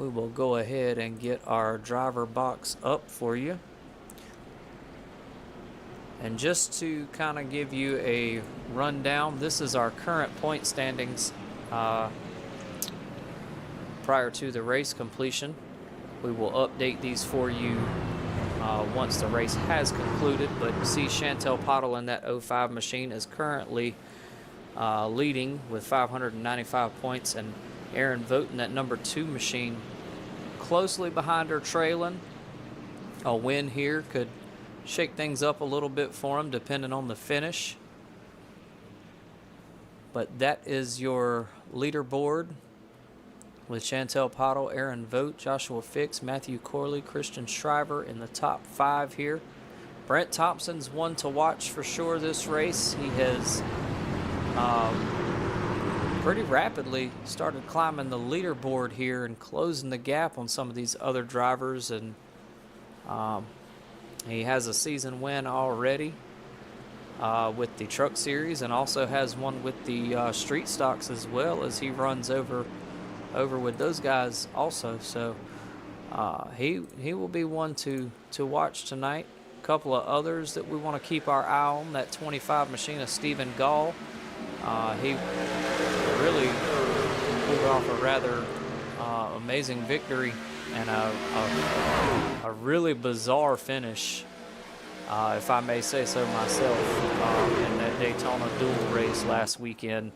will go ahead and get our driver box up for you. And just to kind of give you a rundown, this is our current point standings prior to the race completion. We will update these for you once the race has concluded. But you see Chantel Pottle in that 05 machine is currently leading with 595 points, and Aaron Vogt in that number 2 machine closely behind her, trailing. A win here could shake things up a little bit for him depending on the finish. But that is your leaderboard with Chantel Pottle, Aaron Vogt, Joshua Fix, Matthew Corley, Christian Shriver in the top 5 here. Brent Thompson's one to watch for sure this race. He has pretty rapidly started climbing the leaderboard here and closing the gap on some of these other drivers, and he has a season win already with the Truck Series, and also has one with the Street Stocks as well, as he runs over with those guys also. So he will be one to watch tonight. A couple of others that we want to keep our eye on, that 25 machine of Stephen Gall. He really pulled off a rather amazing victory and a really bizarre finish, if I may say so myself, in that Daytona dual race last weekend.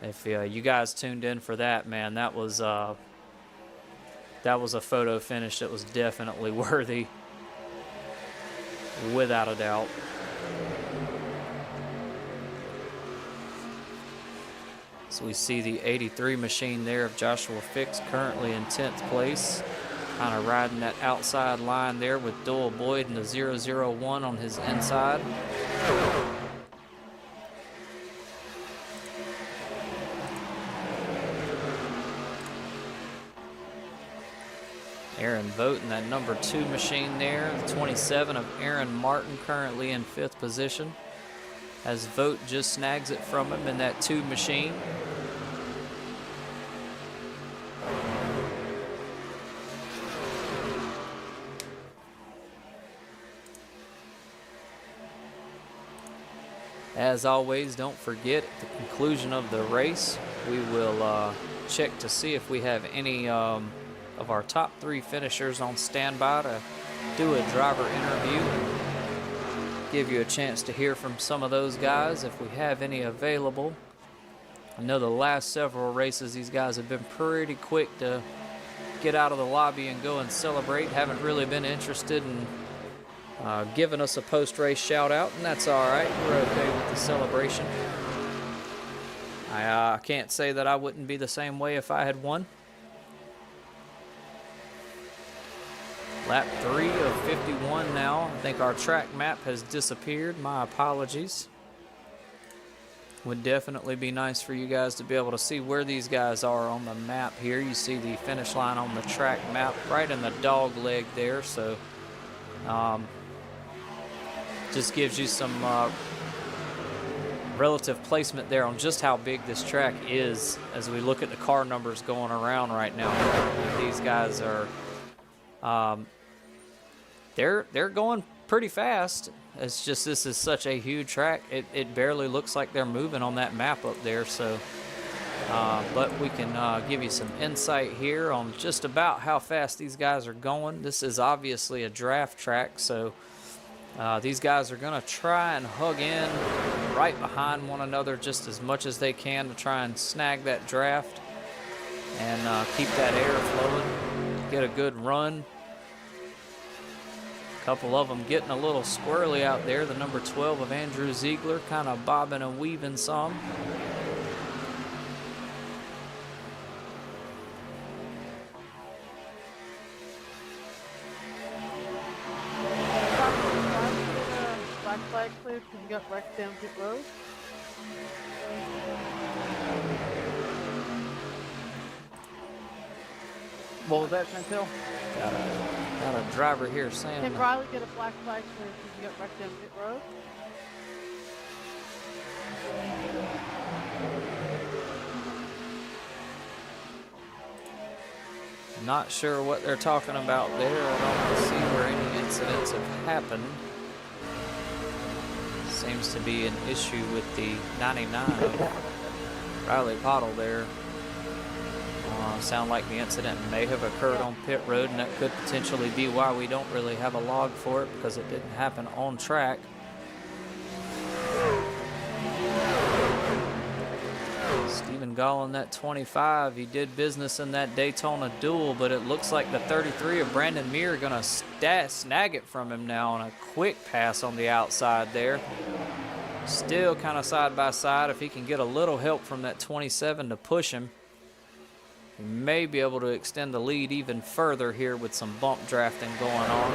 If you guys tuned in for that, man, that was a photo finish that was definitely worthy, without a doubt. So we see the 83 machine there of Joshua Fix currently in 10th place, kind of riding that outside line there with Doyle Boyd and the 001 on his inside. Aaron Vogt in that number 2 machine there, the 27 of Aaron Martin currently in 5th position, as Vogt just snags it from him in that 2 machine. As always, don't forget, at the conclusion of the race, we will check to see if we have any of our top 3 finishers on standby to do a driver interview and give you a chance to hear from some of those guys if we have any available. I know the last several races, these guys have been pretty quick to get out of the lobby and go and celebrate. Haven't really been interested in giving us a post-race shout-out, and that's all right. We're okay with the celebration. I can't say that I wouldn't be the same way if I had won. Lap 3 of 51 now. I think our track map has disappeared. My apologies. Would definitely be nice for you guys to be able to see where these guys are on the map here. You see the finish line on the track map right in the dog leg there. So just gives you some relative placement there on just how big this track is as we look at the car numbers going around right now. These guys are they're going pretty fast. It's just this is such a huge track. It barely looks like they're moving on that map up there. So but we can give you some insight here on just about how fast these guys are going. This is obviously a draft track, so these guys are going to try and hug in right behind one another just as much as they can to try and snag that draft and keep that air flowing, get a good run. A couple of them getting a little squirrely out there. The number 12 of Andrew Ziegler kind of bobbing and weaving some. Flag cleared because you got wrecked down pit road. What was that, Chantel? Got a driver here saying. Can Riley get a black flag cleared because you got wrecked down pit road? Not sure what they're talking about there. I don't see where any incidents have happened. Seems to be an issue with the 99 of Riley Pottle there. Sound like the incident may have occurred on pit road, and that could potentially be why we don't really have a log for it, because it didn't happen on track. Stephen Gall in that 25, he did business in that Daytona duel, but it looks like the 33 of Brandon Muir going to snag it from him now on a quick pass on the outside there. Still kind of side by side. If he can get a little help from that 27 to push him, he may be able to extend the lead even further here with some bump drafting going on.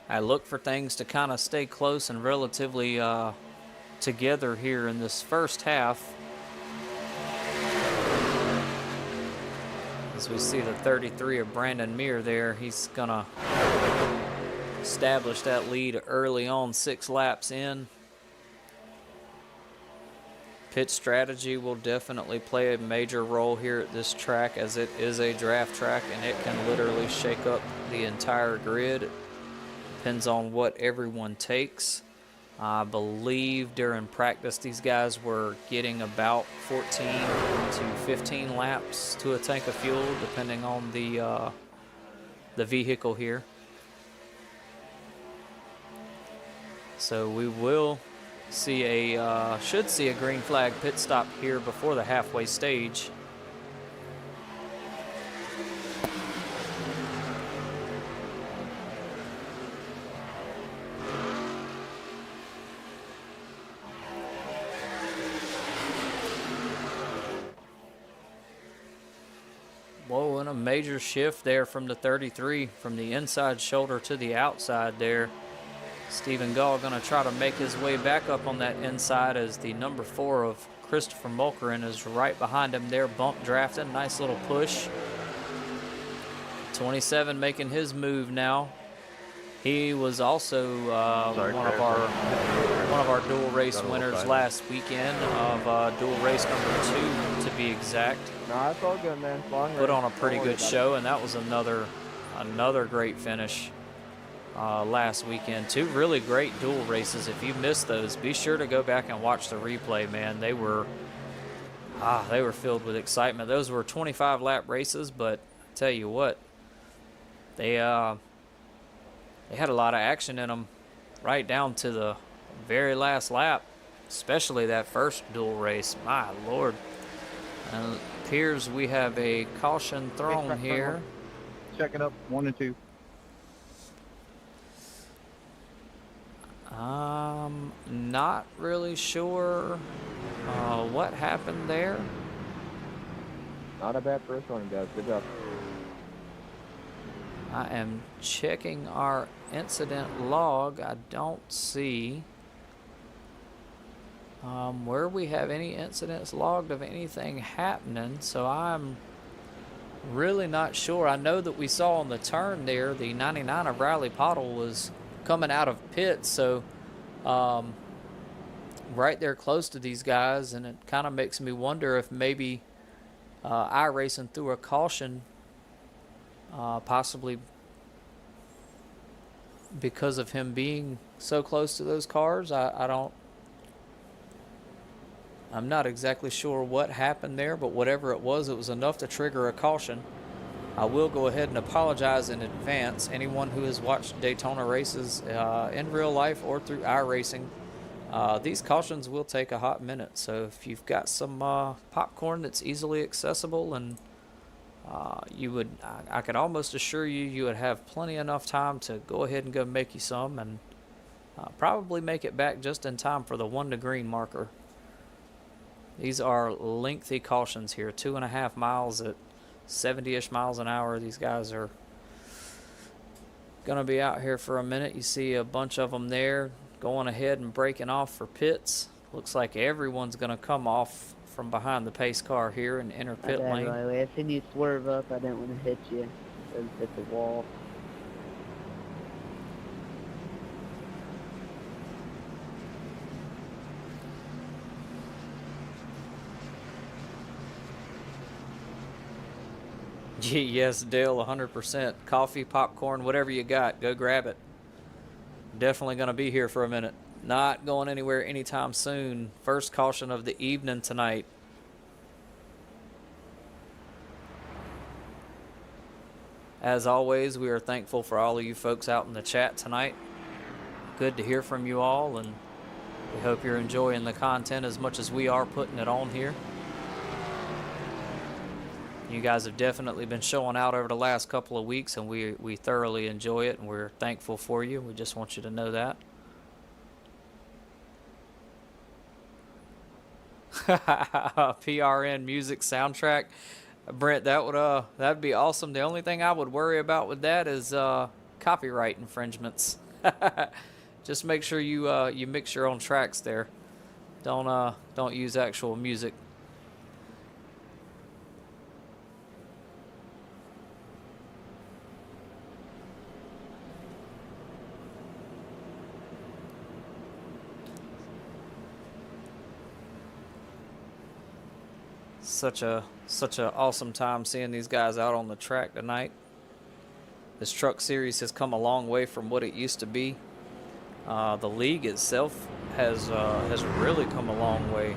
I look for things to kind of stay close and relatively together here in this first half. As we see the 33 of Brandon Muir there, he's going to establish that lead early on, 6 laps in. Pit strategy will definitely play a major role here at this track, as it is a draft track and it can literally shake up the entire grid. Depends on what everyone takes. I believe during practice these guys were getting about 14 to 15 laps to a tank of fuel, depending on the vehicle here. So we will see should see a green flag pit stop here before the halfway stage. Whoa, and a major shift there from the 33, from the inside shoulder to the outside there. Stephen Gall going to try to make his way back up on that inside, as the number 4 of Christopher Mulkerin is right behind him there, bump drafting. Nice little push. 27 making his move now. He was also one of our dual race winners last weekend of dual race number 2 to be exact. No, it's all good, man. Put on a pretty good show, and that was another great finish last weekend. 2 really great dual races. If you missed those, be sure to go back and watch the replay, man. They were filled with excitement. Those were 25 lap races, but I tell you what, they had a lot of action in them right down to the very last lap, especially that first dual race. My Lord. And it appears we have a caution thrown here. Checking up 1 and 2. Not really sure what happened there. Not a bad first one, guys. Good job. I am checking our incident log. I don't see where we have any incidents logged of anything happening, so I'm really not sure. I know that we saw on the turn there the 99 of Riley Pottle was coming out of pits, so right there close to these guys, and it kind of makes me wonder if maybe iRacing threw a caution, possibly because of him being so close to those cars. I'm not exactly sure what happened there, but whatever it was enough to trigger a caution. I will go ahead and apologize in advance. Anyone who has watched Daytona races in real life or through iRacing, these cautions will take a hot minute. So if you've got some popcorn that's easily accessible, and I could almost assure you would have plenty enough time to go ahead and go make you some, and probably make it back just in time for the 1 to green marker. These are lengthy cautions here, 2.5 miles at 70-ish miles an hour. These guys are going to be out here for a minute. You see a bunch of them there going ahead and breaking off for pits. Looks like everyone's going to come off from behind the pace car here and enter pit lane. Riley, I seen you swerve up. I didn't want to hit you. Hit the wall. Yes, Dale, 100%. Coffee, popcorn, whatever you got, go grab it. Definitely going to be here for a minute. Not going anywhere anytime soon. First caution of the evening tonight. As always, we are thankful for all of you folks out in the chat tonight. Good to hear from you all, and we hope you're enjoying the content as much as we are putting it on here. You guys have definitely been showing out over the last couple of weeks, and we thoroughly enjoy it, and we're thankful for you. We just want you to know that. PRN music soundtrack. Brent, that'd be awesome. The only thing I would worry about with that is copyright infringements. Just make sure you mix your own tracks there. Don't use actual music. Such a awesome time seeing these guys out on the track tonight. This truck series has come a long way from what it used to be. The league itself has really come a long way.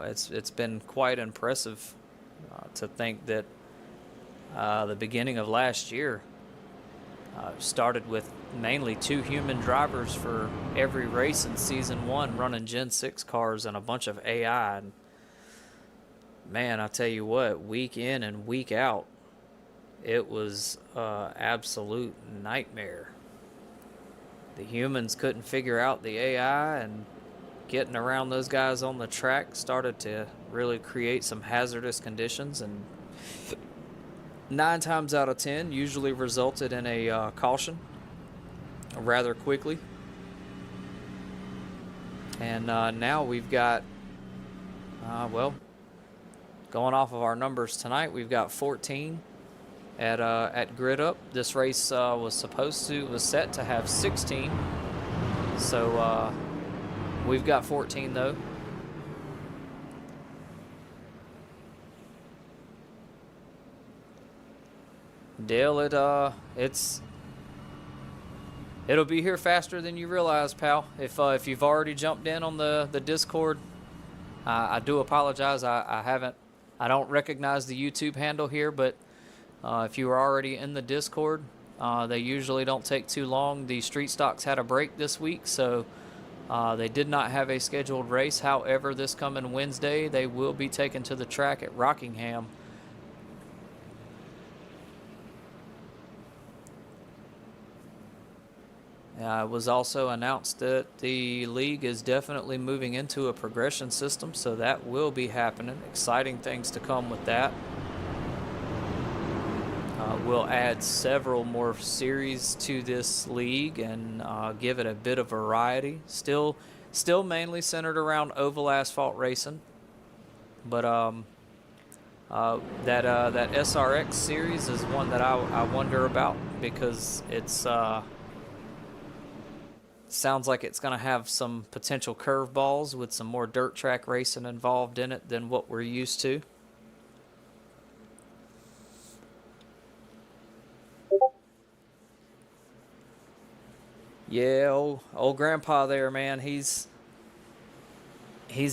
It's been quite impressive to think that the beginning of last year started with mainly 2 human drivers for every race in season 1, running Gen 6 cars and a bunch of AI. And man, I tell you what, week in and week out, it was absolute nightmare. The humans couldn't figure out the AI, and getting around those guys on the track started to really create some hazardous conditions, and 9 times out of 10 usually resulted in a caution rather quickly. And now we've got, well, going off of our numbers tonight, we've got 14 at grid up. This race was set to have 16. So we've got 14 though. Dale, it'll be here faster than you realize, pal. If you've already jumped in on the Discord, I do apologize. I don't recognize the YouTube handle here, but if you were already in the Discord, they usually don't take too long. The street stocks had a break this week, so they did not have a scheduled race. However, this coming Wednesday, they will be taken to the track at Rockingham. It was also announced that the league is definitely moving into a progression system, so that will be happening. Exciting things to come with that. We'll add several more series to this league and give it a bit of variety. Still mainly centered around oval asphalt racing, but that SRX series is one that I wonder about, because it's sounds like it's going to have some potential curveballs with some more dirt track racing involved in it than what we're used to. Yeah, old grandpa there, man. He's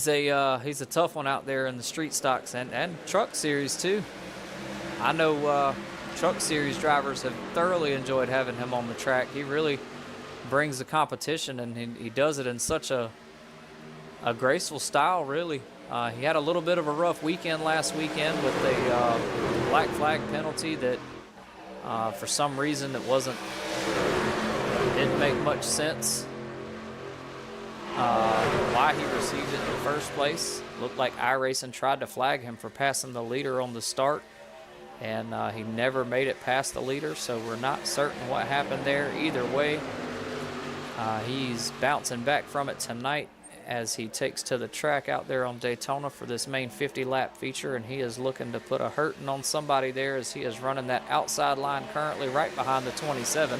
a tough one out there in the street stocks and truck series too. I know truck series drivers have thoroughly enjoyed having him on the track. He really brings the competition, and he does it in such a graceful style, really. He had a little bit of a rough weekend last weekend with a black flag penalty that for some reason didn't make much sense why he received it in the first place. Looked like iRacing tried to flag him for passing the leader on the start, and he never made it past the leader, so we're not certain what happened there. Either way, he's bouncing back from it tonight as he takes to the track out there on Daytona for this main 50-lap feature, and he is looking to put a hurting on somebody there as he is running that outside line currently right behind the 27.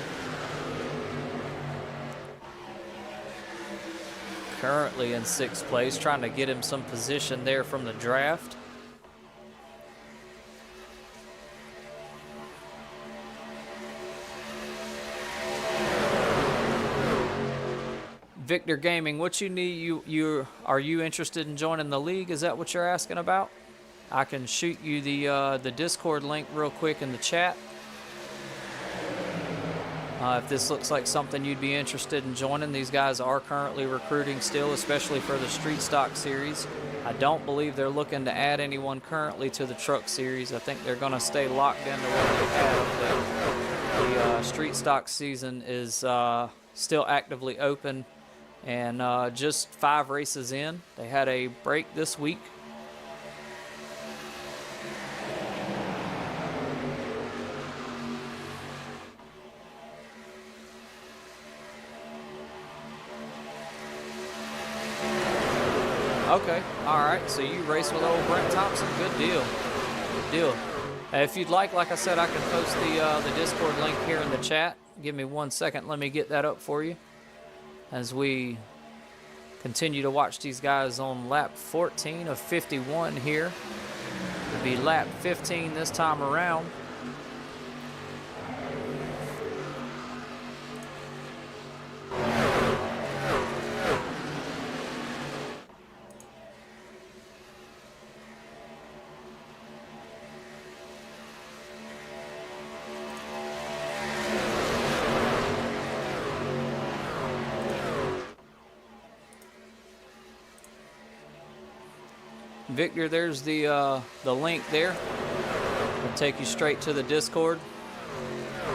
Currently in 6th place, trying to get him some position there from the draft. Victor Gaming, what you need, are you interested in joining the league? Is that what you're asking about? I can shoot you the Discord link real quick in the chat. If this looks like something you'd be interested in joining, these guys are currently recruiting still, especially for the Street Stock Series. I don't believe they're looking to add anyone currently to the Truck Series. I think they're going to stay locked into what they have. The Street Stock season is still actively open, and just 5 races in. They had a break this week. Okay, all right, so you race with old Brent Thompson. Good deal, good deal. If you'd like I said, I can post the Discord link here in the chat. Give me 1 second, let me get that up for you as we continue to watch these guys on lap 14 of 51 here. It'll be lap 15 this time around. Victor, there's the link there. It'll take you straight to the Discord.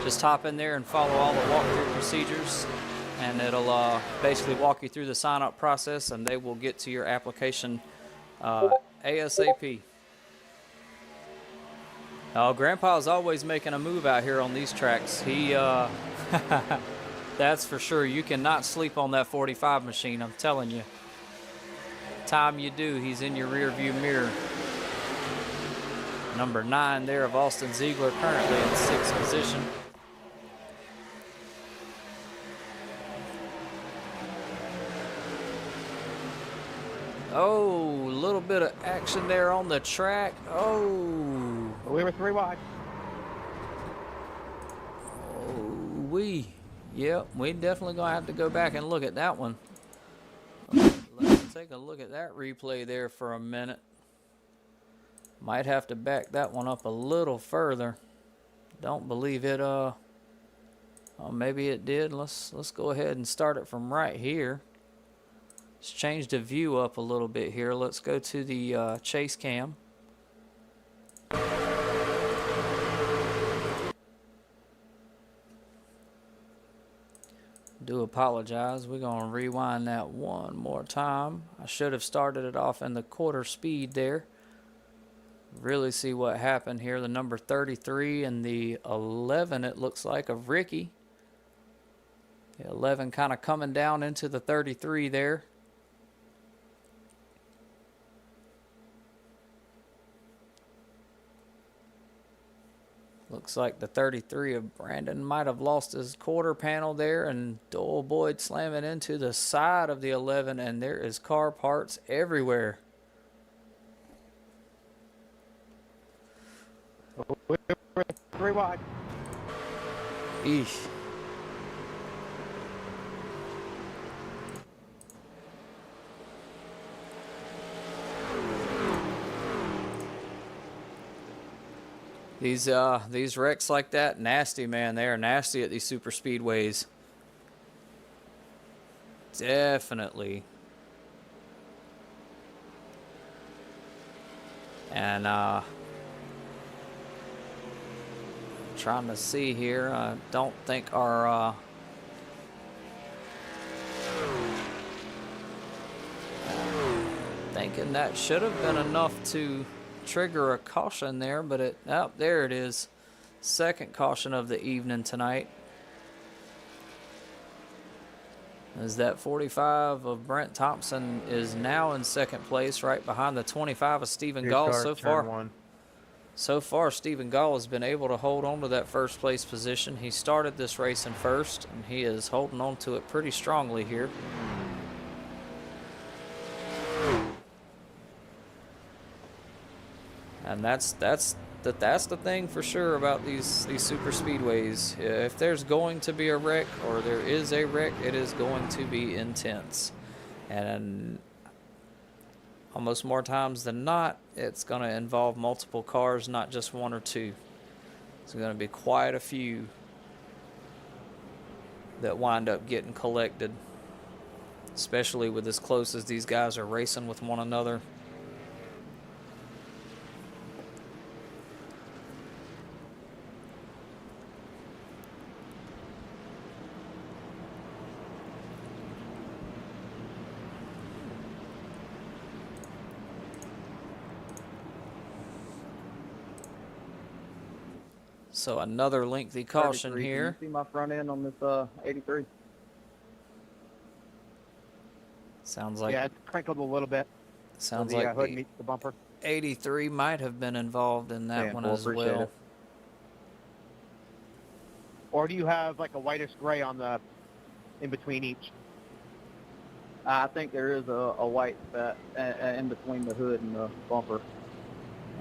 Just hop in there and follow all the walkthrough procedures, and it'll basically walk you through the sign-up process, and they will get to your application ASAP. Oh, Grandpa's always making a move out here on these tracks. He, that's for sure. You cannot sleep on that 45 machine, I'm telling you. Time you do, he's in your rear view mirror. Number 9 there of Austin Ziegler, currently in 6th position. Oh, a little bit of action there on the track. Oh. We were 3 wide. Oh, yep, we definitely gonna have to go back and look at that one. Let's take a look at that replay there for a minute. Might have to back that one up a little further. Don't believe it. Oh, maybe it did. Let's go ahead and start it from right here. Let's change the view up a little bit here. Let's go to the chase cam. Do apologize. We're going to rewind that one more time. I should have started it off in the quarter speed there. Really see what happened here. The number 33 and the 11, it looks like, of Ricky. The 11 kind of coming down into the 33 there. Looks like the 33 of Brandon might have lost his quarter panel there, and Doyle Boyd slamming into the side of the 11, and there is car parts everywhere. We were 3 wide. Eesh. These wrecks like that, nasty, man. They are nasty at these super speedways. Definitely. And trying to see here. I don't think our thinking that should have been enough to trigger a caution there, but there it is. Second caution of the evening tonight. As that 45 of Brent Thompson is now in second place, right behind the 25 of Stephen Gall. So far, Stephen Gall has been able to hold on to that first place position. He started this race in first, and he is holding on to it pretty strongly here. And that's that's the thing for sure about these super speedways. If there's going to be a wreck, or there is a wreck, it is going to be intense, and almost more times than not, it's going to involve multiple cars, not just one or two. There's going to be quite a few that wind up getting collected, especially with as close as these guys are racing with one another. So another lengthy caution 33. here. Can you see my front end on this 83? Sounds like Yeah, it's crinkled a little bit. sounds so the like hood the meets the bumper. 83 might have been involved in that one as Appreciate well. it. Or do you have like a whitish gray on the in between each? I think there is a white in between the hood and the bumper.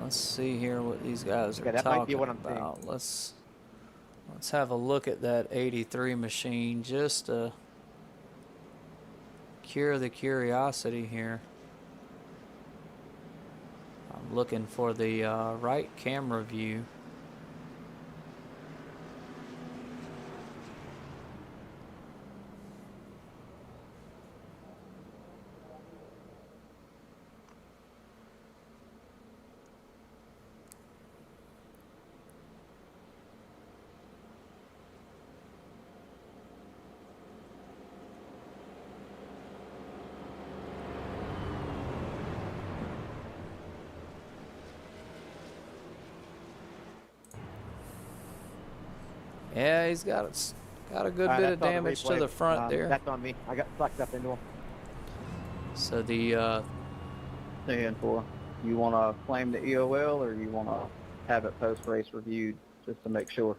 Let's see here what these guys are Yeah, that might talking be what I'm about. seeing. Let's have a look at that 83 machine just to cure the curiosity here. I'm looking for the right camera view. Yeah, he's got a good bit of damage to the front there. That's on me. I got sucked up into him. So the And for you want to claim the EOL or you want to have it post-race reviewed just to make sure?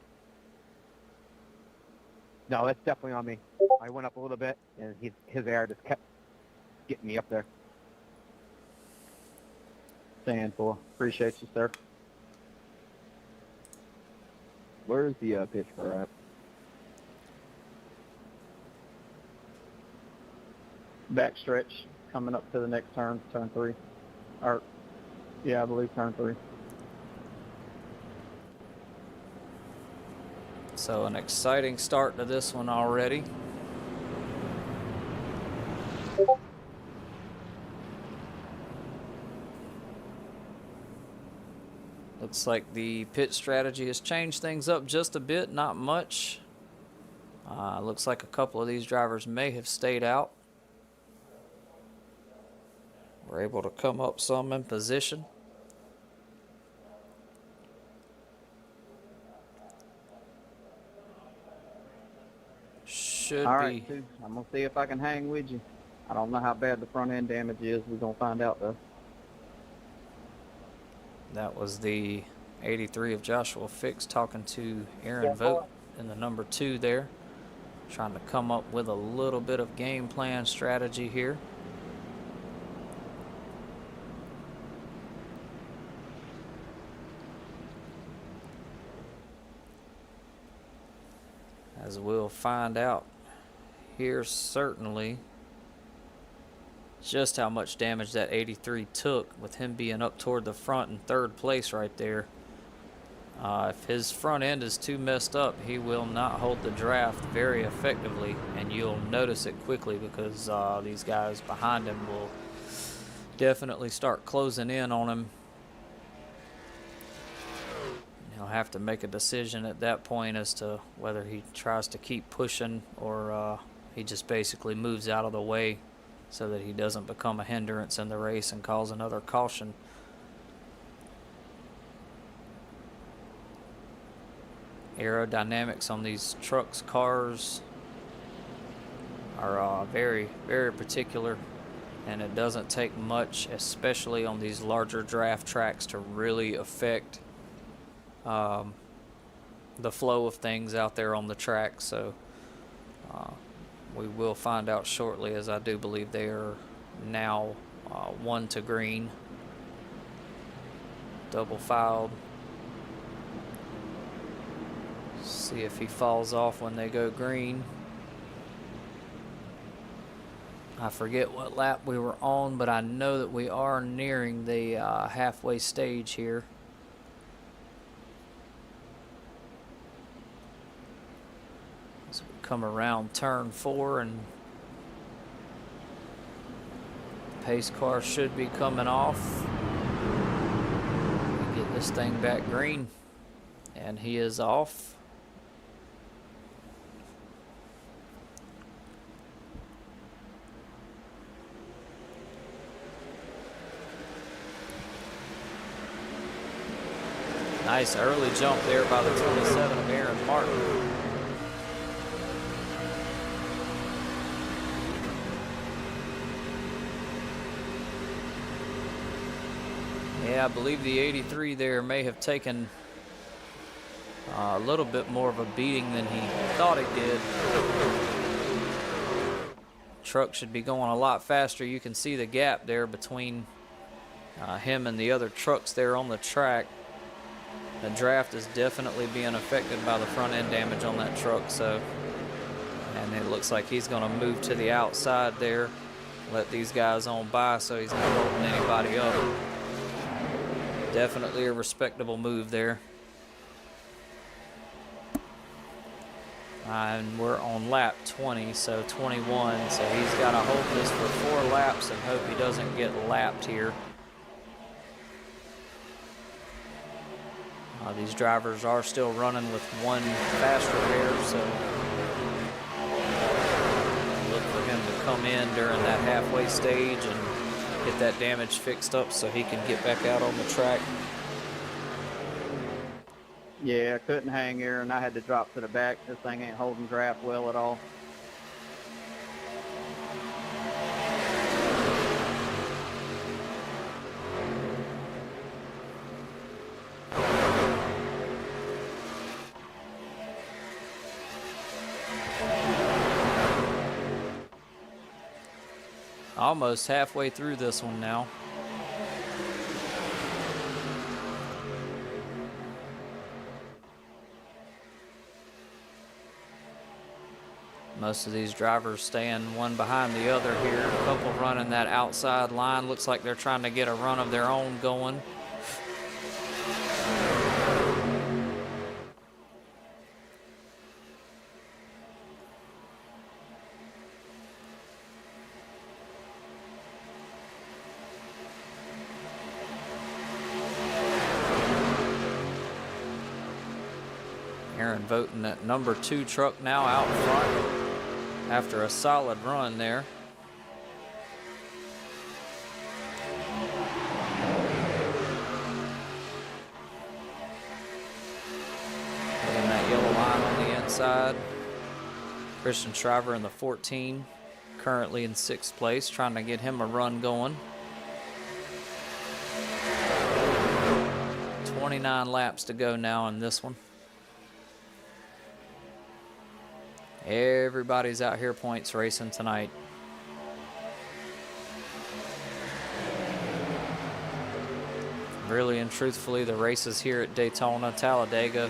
No, it's definitely on me. I went up a little bit and his air just kept getting me up there. Stand for. Appreciate you, sir. Where's the pitch car at? Back stretch coming up to the next turn, turn 3. Or, yeah, I believe turn 3. so an exciting start to this one already. Looks like the pit strategy has changed things up just a bit, not much. Looks like a couple of these drivers may have stayed out. We're able to come up some in position. Should All right, be. Sue, I'm going to see if I can hang with you. I don't know how bad the front end damage is. We're going to find out, though. That was the 83 of Joshua Fix talking to Aaron Vogt in the number 2 there. Trying to come up with a little bit of game plan strategy here. As we'll find out here certainly just how much damage that 83 took, with him being up toward the front in 3rd place right there. If his front end is too messed up, he will not hold the draft very effectively, and you'll notice it quickly because these guys behind him will definitely start closing in on him. He'll have to make a decision at that point as to whether he tries to keep pushing or he just basically moves out of the way so that he doesn't become a hindrance in the race and cause another caution. Aerodynamics on these trucks, cars are very, very particular, and it doesn't take much, especially on these larger draft tracks, to really affect the flow of things out there on the track. So we will find out shortly, as I do believe they are now 1 to green, double filed. See if he falls off when they go green. I forget what lap we were on, but I know that we are nearing the halfway stage here. So we come around turn 4 and the pace car should be coming off. We get this thing back green, and he is off. Nice early jump there by the 27 of Aaron Martin. Yeah, I believe the 83 there may have taken a little bit more of a beating than he thought he did. Truck should be going a lot faster. You can see the gap there between him and the other trucks there on the track. The draft is definitely being affected by the front end damage on that truck, and it looks like he's going to move to the outside there, let these guys on by so he's not holding anybody up. Definitely a respectable move there. And we're on lap 20, so 21, so he's got to hold this for 4 laps and hope he doesn't get lapped here. These drivers are still running with 1 fast repair, so look for him to come in during that halfway stage and get that damage fixed up so he can get back out on the track. Yeah, I couldn't hang here, and I had to drop to the back. This thing ain't holding draft well at all. Almost halfway through this one now. Most of these drivers staying one behind the other here. A couple running that outside line. Looks like they're trying to get a run of their own going. Aaron voting that number 2 truck now out front after a solid run there. And that yellow line on the inside. Christian Shriver in the 14, currently in 6th place, trying to get him a run going. 29 laps to go now in this one. Everybody's out here points racing tonight. Really and truthfully, the races here at Daytona, Talladega,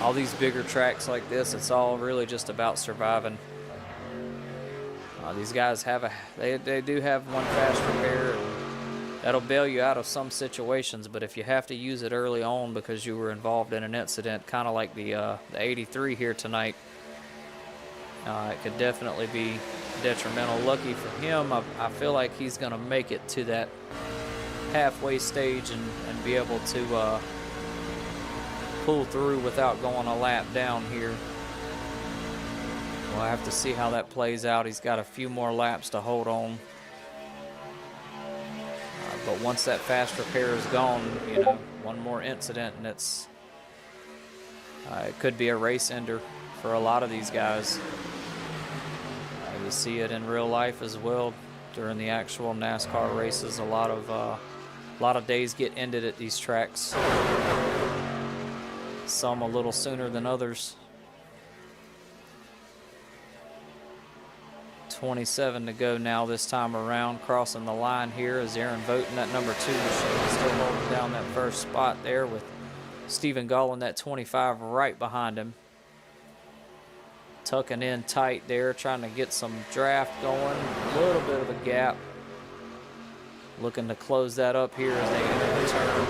all these bigger tracks like this, it's all really just about surviving. These guys have they do have 1 fast repair, and that'll bail you out of some situations, but if you have to use it early on because you were involved in an incident, kind of like the 83 here tonight, it could definitely be detrimental. Lucky for him, I feel like he's going to make it to that halfway stage and be able to pull through without going a lap down here. We'll have to see how that plays out. He's got a few more laps to hold on. But once that fast repair is gone, you know, 1 more incident and it could be a race ender for a lot of these guys. You see it in real life as well during the actual NASCAR races. A lot of days get ended at these tracks. Some a little sooner than others. 27 to go now this time around. Crossing the line here is Aaron Voten, that number 2 machine, still holding down that first spot there with Stephen Gall in that 25 right behind him. tucking in tight there, trying to get some draft going. A little bit of a gap. Looking to close that up here as they enter the turn.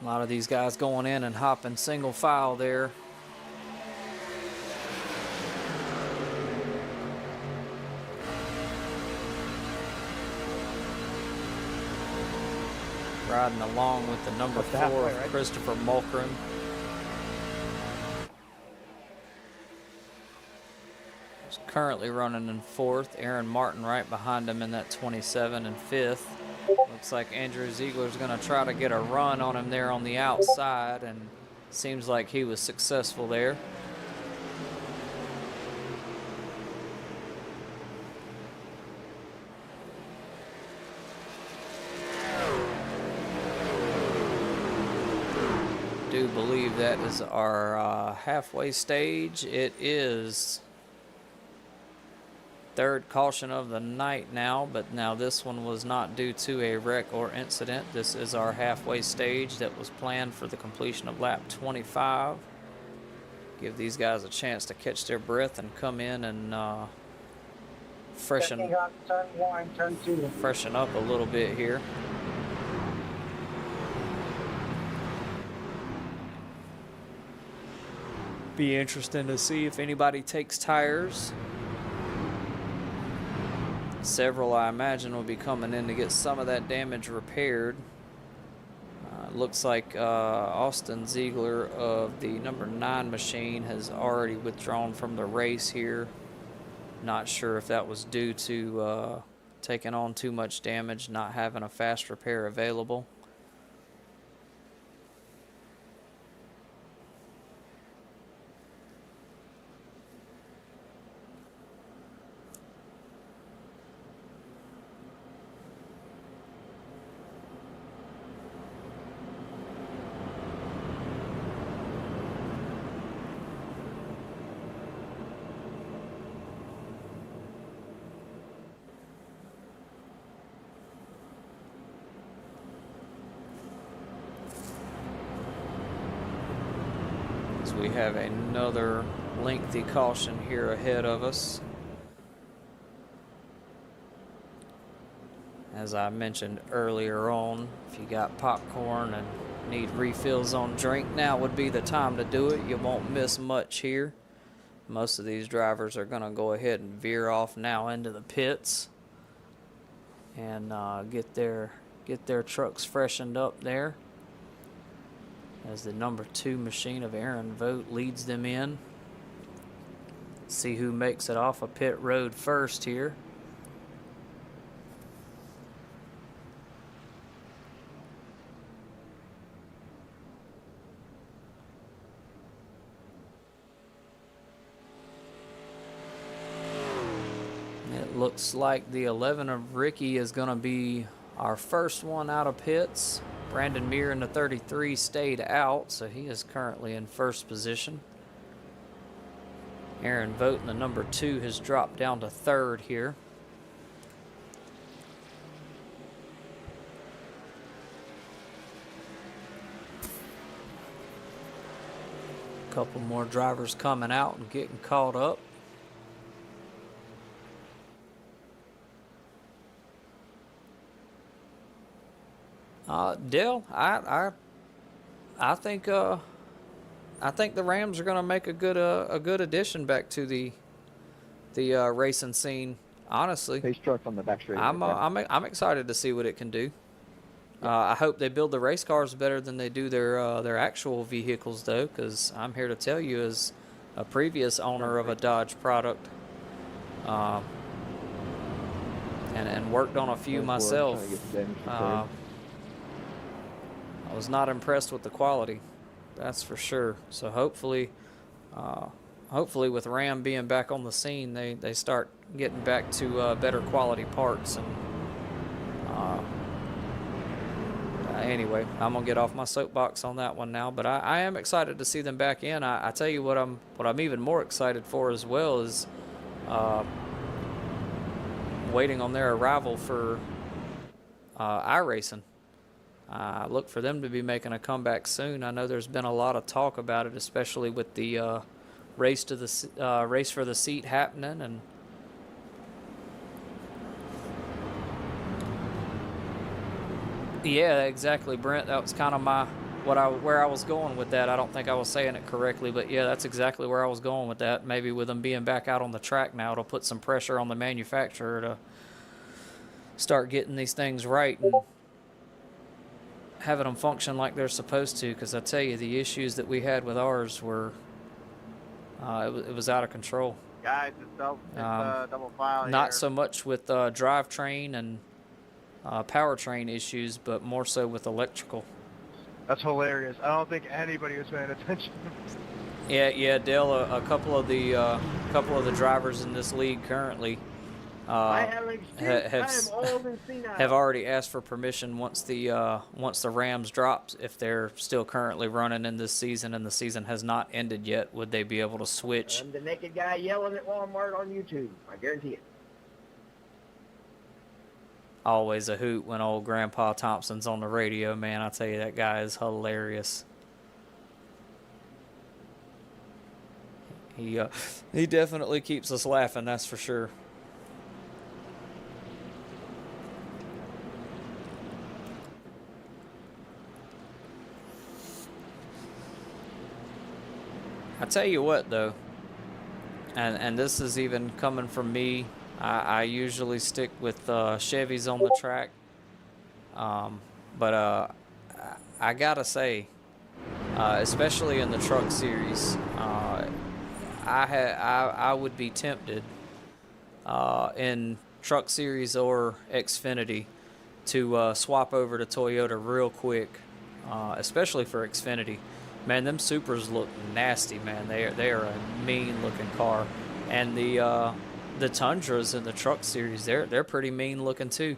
A lot of these guys going in and hopping single file there. Riding along with the number 4 halfway, of right? Christopher Mulkern. He's currently running in 4th. Aaron Martin right behind him in that 27 and 5th. Looks like Andrew Ziegler's going to try to get a run on him there on the outside, and seems like he was successful there. Do believe that is our halfway stage. It is 3rd caution of the night now, but now this one was not due to a wreck or incident. This is our halfway stage that was planned for the completion of lap 25. Give these guys a chance to catch their breath and come in and freshen up a little bit here. Be interesting to see if anybody takes tires. Several, I imagine, will be coming in to get some of that damage repaired. Looks like Austin Ziegler of the number 9 machine has already withdrawn from the race here. Not sure if that was due to taking on too much damage, not having a fast repair available. We have another lengthy caution here ahead of us. As I mentioned earlier on, if you got popcorn and need refills on drink, now would be the time to do it. You won't miss much here. Most of these drivers are going to go ahead and veer off now into the pits and get their trucks freshened up there, as the number 2 machine of Aaron Vogt leads them in. See who makes it off a pit road first here. It looks like the 11 of Ricky is going to be our first one out of pits. Brandon Meir in the 33 stayed out, so he is currently in 1st position. Aaron Vogt in the number 2 has dropped down to 3rd here. A couple more drivers coming out and getting caught up. Dale, I think the Rams are going to make a good addition back to the racing scene. Honestly, Pace truck on the back straight. I'm excited to see what it can do. I hope they build the race cars better than they do their actual vehicles, though, because I'm here to tell you, as a previous owner of a Dodge product, and worked on a few myself. I was not impressed with the quality, that's for sure. So hopefully with Ram being back on the scene, they start getting back to better quality parts. And anyway, I'm gonna get off my soapbox on that one now. But I am excited to see them back in. I tell you what I'm even more excited for as well is waiting on their arrival for iRacing. Look for them to be making a comeback soon. I know there's been a lot of talk about it, especially with the race for the seat happening. And yeah, exactly, Brent. That was kind of where I was going with that. I don't think I was saying it correctly, but yeah, that's exactly where I was going with that. Maybe with them being back out on the track now, it'll put some pressure on the manufacturer to start getting these things right and having them function like they're supposed to. Because I tell you, the issues that we had with ours were it was out of control. Guys, it's double file Not here. so much with drivetrain and powertrain issues, but more so with electrical. That's hilarious. I don't think anybody was paying attention. Yeah, Dale. A couple of the drivers in this league currently have already asked for permission once the Rams drops, if they're still currently running in this season and the season has not ended yet, would they be able to switch? I'm the naked guy yelling at Walmart on YouTube. I guarantee it. Always a hoot when old Grandpa Thompson's on the radio, man. I tell you, that guy is hilarious. He definitely keeps us laughing, that's for sure. I tell you what, though, and this is even coming from me. I usually stick with Chevys on the track, but I gotta say, especially in the truck series, I would be tempted in truck series or Xfinity to swap over to Toyota real quick, especially for Xfinity. Man, them Supras look nasty, man. They are a mean looking car, and the Tundras in the truck series, they're pretty mean looking too.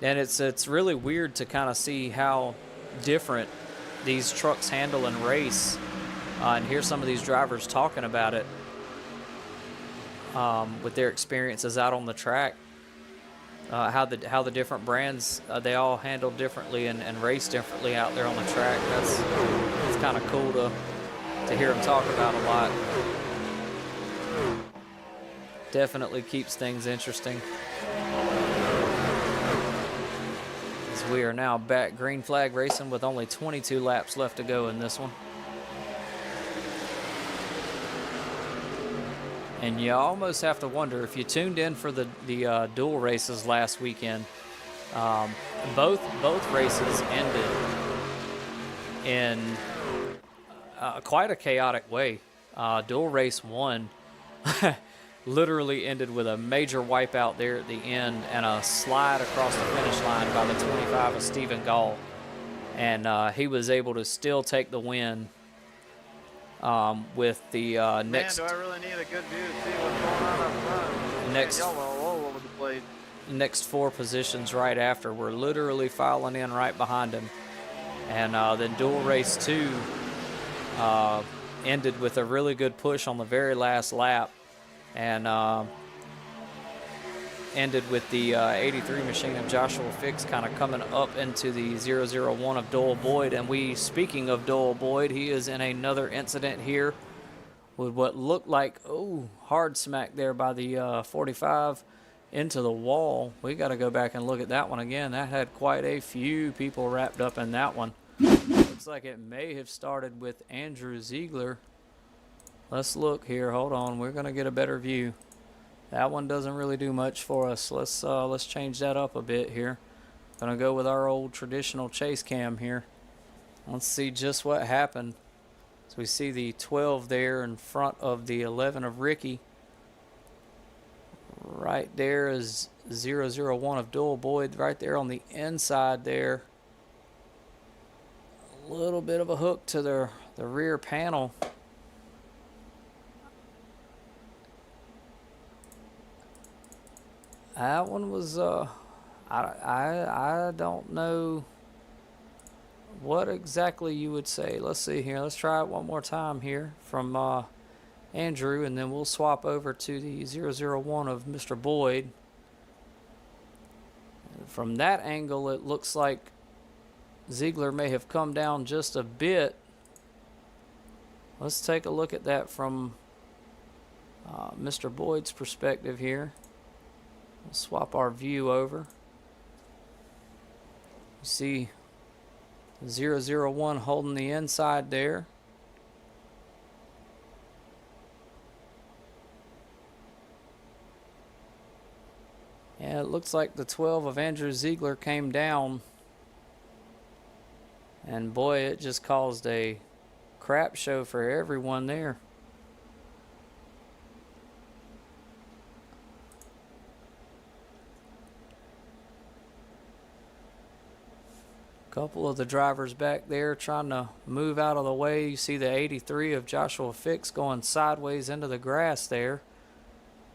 And it's really weird to kind of see how different these trucks handle and race, and hear some of these drivers talking about it with their experiences out on the track. How the different brands they all handle differently and race differently out there on the track. It's kind of cool to hear them talk about a lot. Definitely keeps things interesting. As we are now back green flag racing with only 22 laps left to go in this one. And you almost have to wonder, if you tuned in for the dual races last weekend, both races ended in quite a chaotic way. Dual race 1 literally ended with a major wipeout there at the end and a slide across the finish line by the 25 of Stephen Gall, and he was able to still take the win. With the next. Man, do I really need a good view to see what's going on up front? Next, Yellow all over the place. Next 4 positions right after were literally filing in right behind him, and then dual race 2 ended with a really good push on the very last lap, and ended with the 83 machine of Joshua Fix kind of coming up into the 001 of Doyle Boyd. And speaking of Doyle Boyd, he is in another incident here with what looked like, hard smack there by the 45 into the wall. We got to go back and look at that one again. That had quite a few people wrapped up in that one. Looks like it may have started with Andrew Ziegler. Let's look here. Hold on. We're going to get a better view. That one doesn't really do much for us. Let's change that up a bit here. Gonna go with our old traditional chase cam here. Let's see just what happened. So we see the 12 there in front of the 11 of Ricky. Right there is 001 of Doyle Boyd right there on the inside there. A little bit of a hook to the rear panel. That one was I don't know what exactly you would say. Let's see here. Let's try it one more time here from Andrew, and then we'll swap over to the 001 of Mr. Boyd. From that angle, it looks like Ziegler may have come down just a bit. Let's take a look at that from Mr. Boyd's perspective here. We'll swap our view over. You see 001 holding the inside there. Yeah, it looks like the 12 of Andrew Ziegler came down. And boy, it just caused a crap show for everyone there. Couple of the drivers back there trying to move out of the way. You see the 83 of Joshua Fix going sideways into the grass there.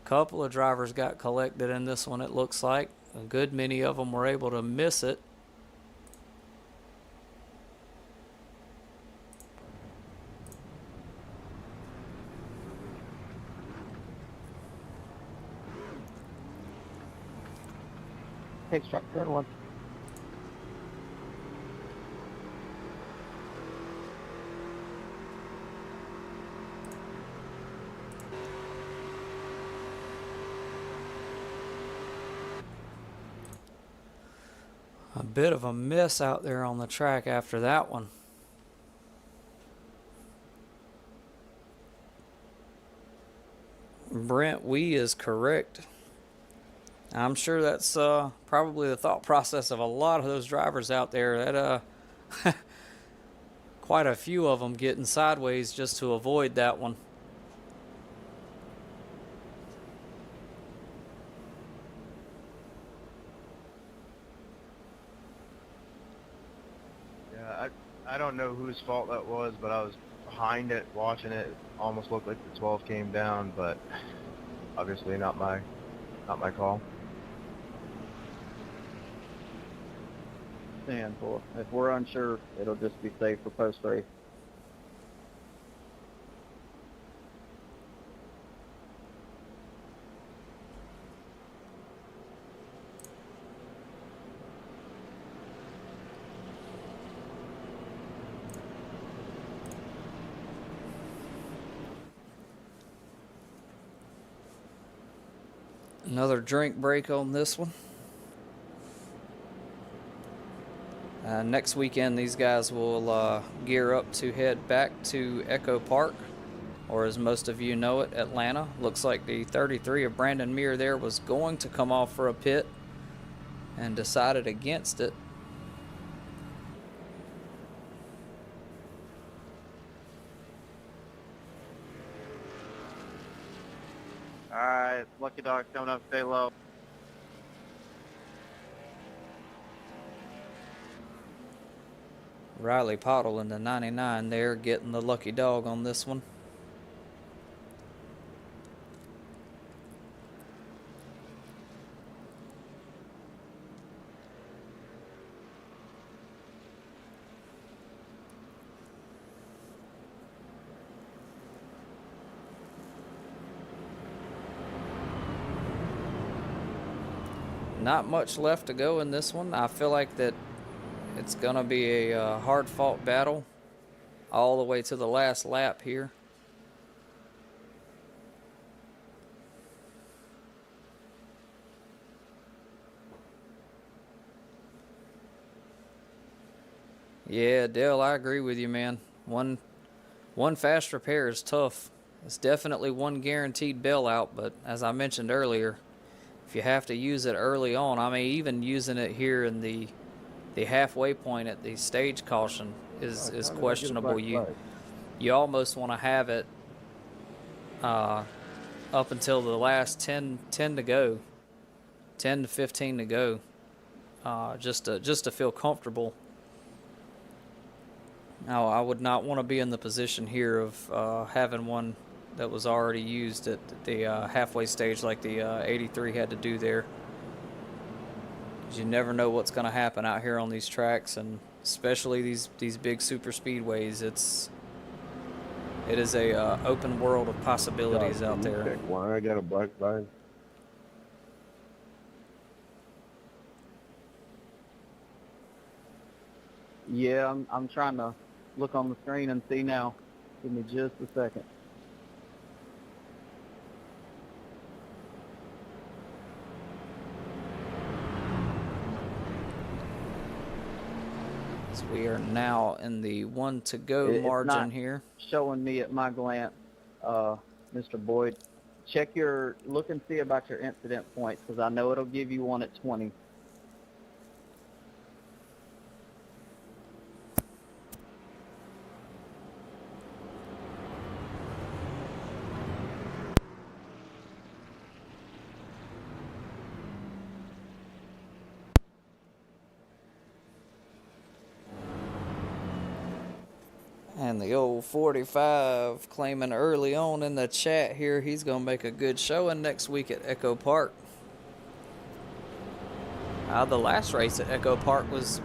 Couple of drivers got collected in this one, it looks like. A good many of them were able to miss it. Takes truck, turn one. A bit of a miss out there on the track after that one. Brent Wee is correct. I'm sure that's probably the thought process of a lot of those drivers out there. That quite a few of them getting sideways just to avoid that one. Yeah, I don't know whose fault that was, but I was behind it, watching it. It almost looked like the 12 came down, but obviously not my call. And if we're unsure, it'll just be safe for post race. Another drink break on this one. Next weekend, these guys will gear up to head back to Echo Park, or as most of you know it, Atlanta. Looks like the 33 of Brandon Muir there was going to come off for a pit and decided against it. Alright, Lucky Dog coming up, stay low. Riley Pottle in the 99 there, getting the lucky dog on this one. Not much left to go in this one. I feel like that it's going to be a hard-fought battle all the way to the last lap here. Yeah, Dale, I agree with you, man. One fast repair is tough. It's definitely one guaranteed bailout, but as I mentioned earlier, if you have to use it early on, I mean, even using it here in the halfway point at the stage caution is questionable. You almost want to have it up until the last 10 to go, 10 to 15 to go, just to feel comfortable. Now, I would not want to be in the position here of having one that was already used at the halfway stage like the 83 had to do there. You never know what's going to happen out here on these tracks, and especially these big super speedways. It is a open world of possibilities out there. Check why I got a black flag. Yeah, I'm trying to look on the screen and see now. Give me just a second. As we are now in the 1 to go It's margin not here. showing me at my glance, Mr. Boyd. Look and see about your incident points, because I know it'll give you one at 20. And the old 45 claiming early on in the chat here he's going to make a good showing next week at Echo Park. The last race at Echo Park was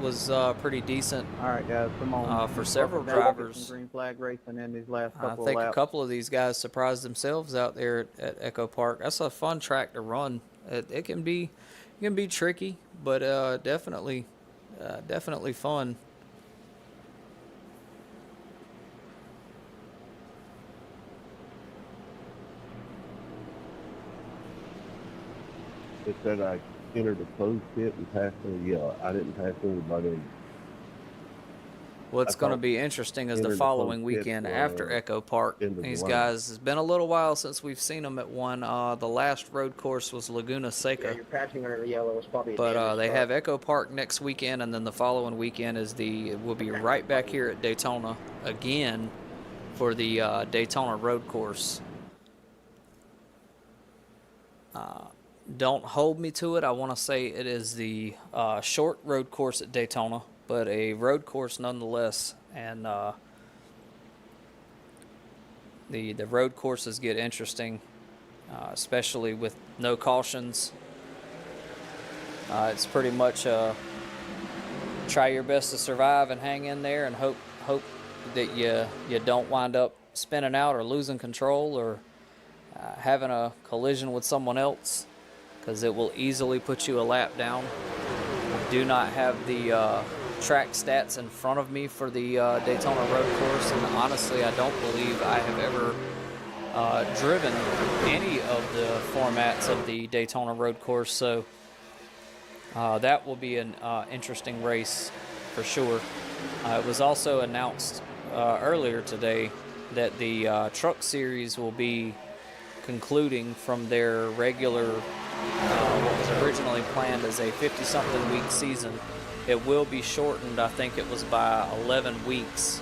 pretty decent. All right, guys, come on. For several Welcome back to drivers. some green flag racing in these last I couple think of laps. a couple of these guys surprised themselves out there at Echo Park. That's a fun track to run. It can be tricky, but definitely fun. It said I entered a closed pit and passed I didn't pass anybody. What's I going to thought be interesting is the entered the following closed pit weekend for, after Echo Park. into the These line. guys, it's been a little while since we've seen them at one. The last road course was Laguna Yeah, Seca. you're passing under the yellow. It's probably a But damage they start. have Echo Park next weekend, and then the following weekend we'll be right back here at Daytona again for the Daytona road course. Don't hold me to it. I want to say it is the short road course at Daytona, but a road course nonetheless. And the road courses get interesting, especially with no cautions. It's pretty much try your best to survive and hang in there, and hope that you don't wind up spinning out or losing control or having a collision with someone else, because it will easily put you a lap down. I do not have the track stats in front of me for the Daytona road course, and honestly I don't believe I have ever driven any of the formats of the Daytona road course, so that will be an interesting race for sure. It was also announced earlier today that the truck series will be concluding from their regular, what was originally planned as a 50-something week season. It will be shortened. I think it was by 11 weeks,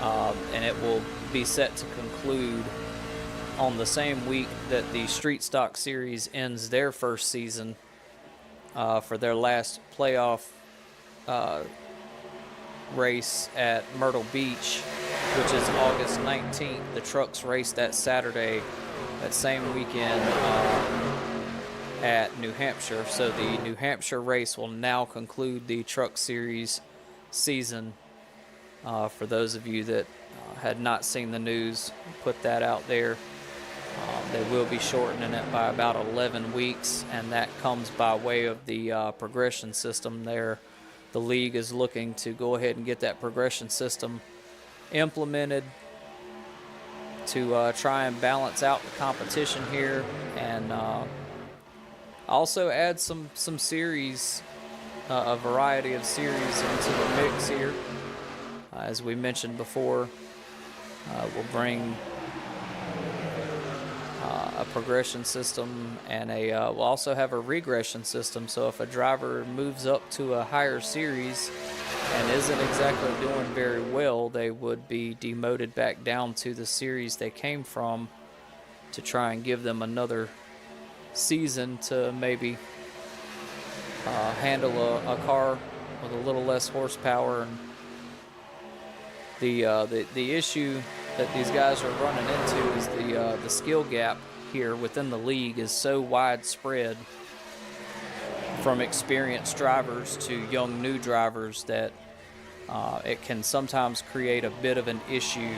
and it will be set to conclude on the same week that the Street Stock Series ends their first season for their last playoff race at Myrtle Beach, which is August 19th. The trucks race that Saturday, that same weekend at New Hampshire. So the New Hampshire race will now conclude the Truck Series season. For those of you that had not seen the news, put that out there. They will be shortening it by about 11 weeks, and that comes by way of the progression system there. The league is looking to go ahead and get that progression system implemented to try and balance out the competition here, and also add some series, a variety of series into the mix here. As we mentioned before, we'll bring a progression system, and we'll also have a regression system. So if a driver moves up to a higher series and isn't exactly doing very well, they would be demoted back down to the series they came from to try and give them another season to maybe handle a car with a little less horsepower. And the issue that these guys are running into is the skill gap here within the league is so widespread from experienced drivers to young new drivers that it can sometimes create a bit of an issue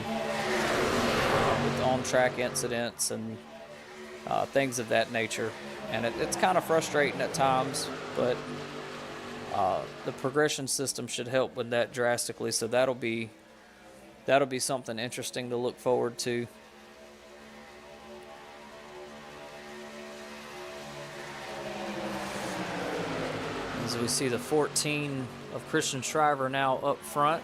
with on-track incidents and things of that nature. And it's kind of frustrating at times, but the progression system should help with that drastically. So that'll be something interesting to look forward to. As we see the 14 of Christian Shriver now up front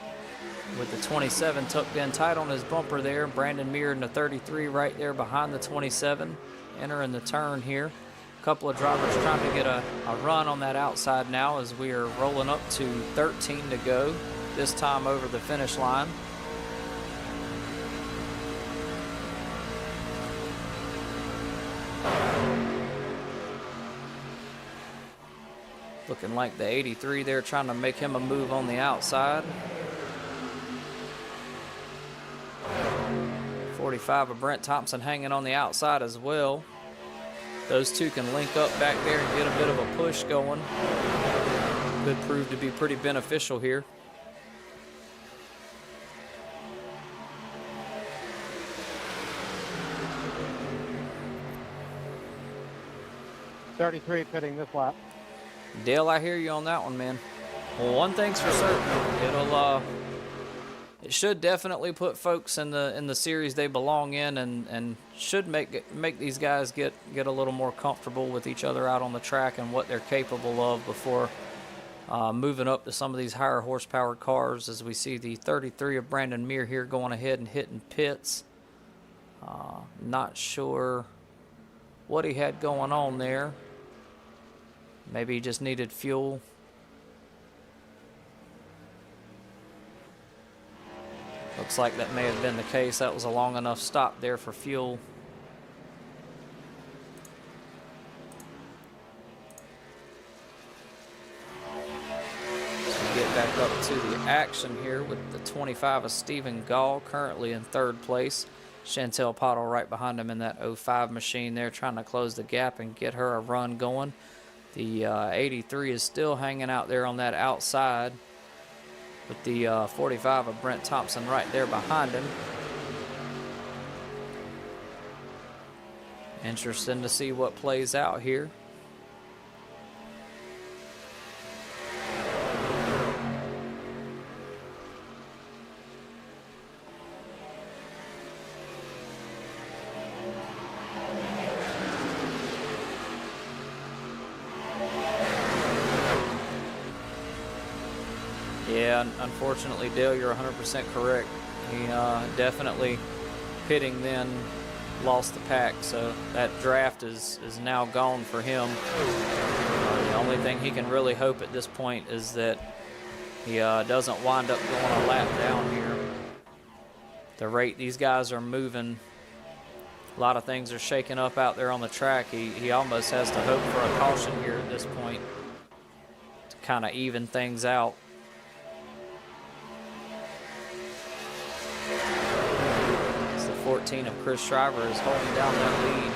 with the 27 tucked in tight on his bumper there. Brandon Meir in the 33 right there behind the 27, entering the turn here. A couple of drivers trying to get a run on that outside now as we are rolling up to 13 to go, this time over the finish line. Looking like the 83 there, trying to make him a move on the outside. 45 of Brent Thompson hanging on the outside as well. Those two can link up back there and get a bit of a push going. Could prove to be pretty beneficial here. .33 pitting this lap. Dale, I hear you on that one, man. Well, one thing's for certain, it should definitely put folks in the series they belong in, and should make these guys get a little more comfortable with each other out on the track and what they're capable of before moving up to some of these higher horsepower cars. As we see the 33 of Brandon Meir here going ahead and hitting pits. Not sure what he had going on there. Maybe he just needed fuel. Looks like that may have been the case. That was a long enough stop there for fuel. So we get back up to the action here with the 25 of Stephen Gall currently in third place. Chantel Pottle right behind him in that 05 machine there, trying to close the gap and get her a run going. The 83 is still hanging out there on that outside with the 45 of Brent Thompson right there behind him. Interesting to see what plays out here. Yeah, unfortunately, Dale, you're 100% correct. He definitely pitting then lost the pack, so that draft is now gone for him. The only thing he can really hope at this point is that he doesn't wind up going a lap down here. The rate these guys are moving, a lot of things are shaking up out there on the track. He almost has to hope for a caution here at this point to kind of even things out. As the 14 of Chris Shriver is holding down that lead.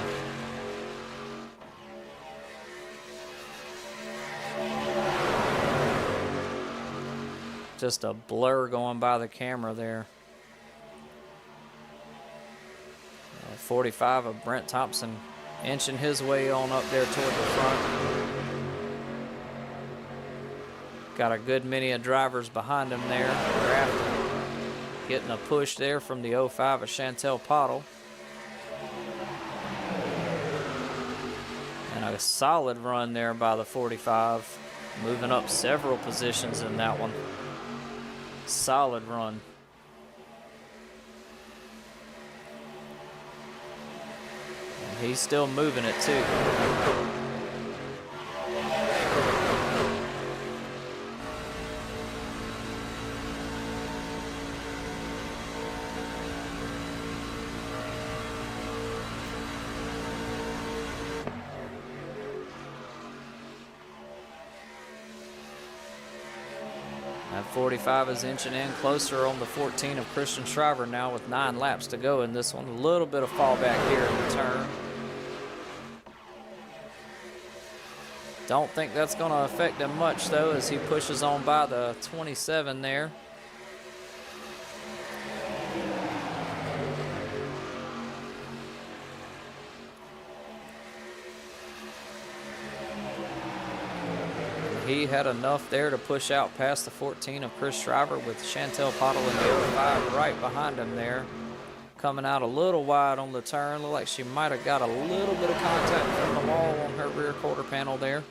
Just a blur going by the camera there. 45 of Brent Thompson inching his way on up there toward the front. Got a good many of drivers behind him there. Getting a push there from the 05 of Chantel Pottle. And a solid run there by the 45. Moving up several positions in that one. Solid run. And he's still moving it too. That 45 is inching in closer on the 14 of Christian Shriver now with 9 laps to go in this one. A little bit of fallback here in the turn. Don't think that's going to affect him much, though, as he pushes on by the 27 there. He had enough there to push out past the 14 of Chris Shriver, with Chantel Pottle in the 05 right behind him there. Coming out a little wide on the turn. Looked like she might have got a little bit of contact from the wall on her rear quarter panel there.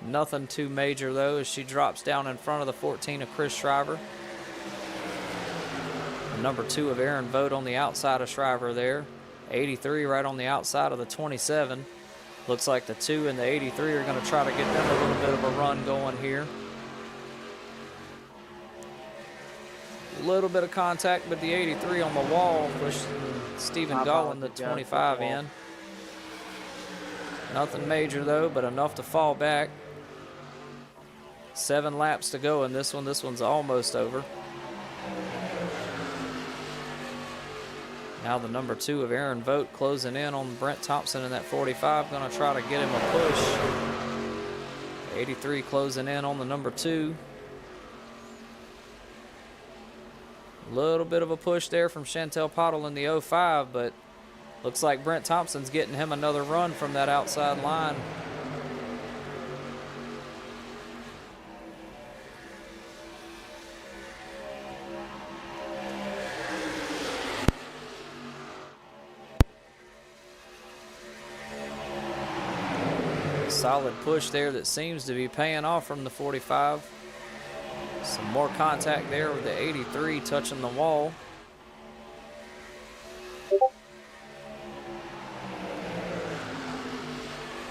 Nothing too major, though, as she drops down in front of the 14 of Chris Shriver. The number 2 of Aaron Vogt on the outside of Shriver there. 83 right on the outside of the 27. Looks like the 2 and the 83 are going to try to get them a little bit of a run going here. A little bit of contact with the 83 on the wall, pushing Stephen Gollin, the 25, in. Nothing major, though, but enough to fall back. 7 laps to go in this one. This one's almost over. Now the number 2 of Aaron Vogt closing in on Brent Thompson in that 45. Going to try to get him a push. 83 closing in on the number 2. A little bit of a push there from Chantel Pottle in the 05, but looks like Brent Thompson's getting him another run from that outside line. Solid push there that seems to be paying off from the 45. Some more contact there with the 83 touching the wall.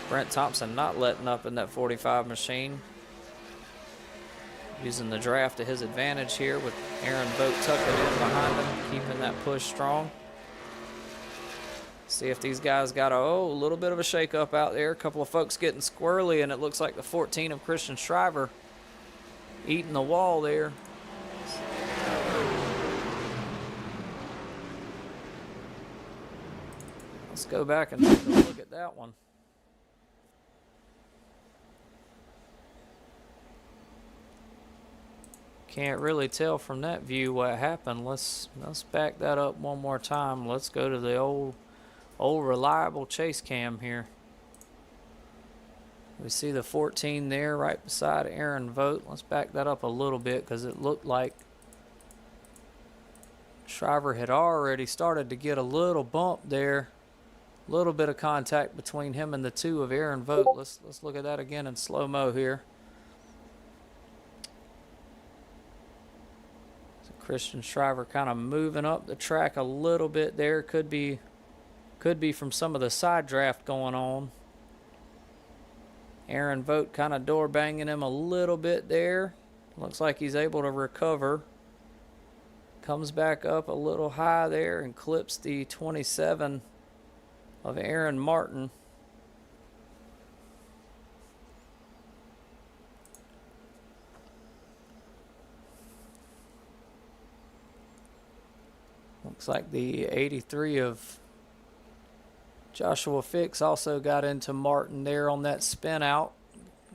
Brent Thompson not letting up in that 45 machine. Using the draft to his advantage here with Aaron Vogt tucking in behind him, keeping that push strong. See if these guys got a little bit of a shake-up out there. A couple of folks getting squirrely, and it looks like the 14 of Christian Shriver eating the wall there. Let's go back and take a look at that one. Can't really tell from that view what happened. Let's back that up one more time. Let's go to the old reliable chase cam here. We see the 14 there right beside Aaron Vogt. Let's back that up a little bit because it looked like Shriver had already started to get a little bump there. A little bit of contact between him and the 2 of Aaron Vogt. Let's look at that again in slow-mo here. So Christian Shriver kind of moving up the track a little bit there. Could be from some of the side draft going on. Aaron Vogt kind of door banging him a little bit there. Looks like he's able to recover. Comes back up a little high there and clips the 27 of Aaron Martin. Looks like the 83 of Joshua Fix also got into Martin there on that spin out,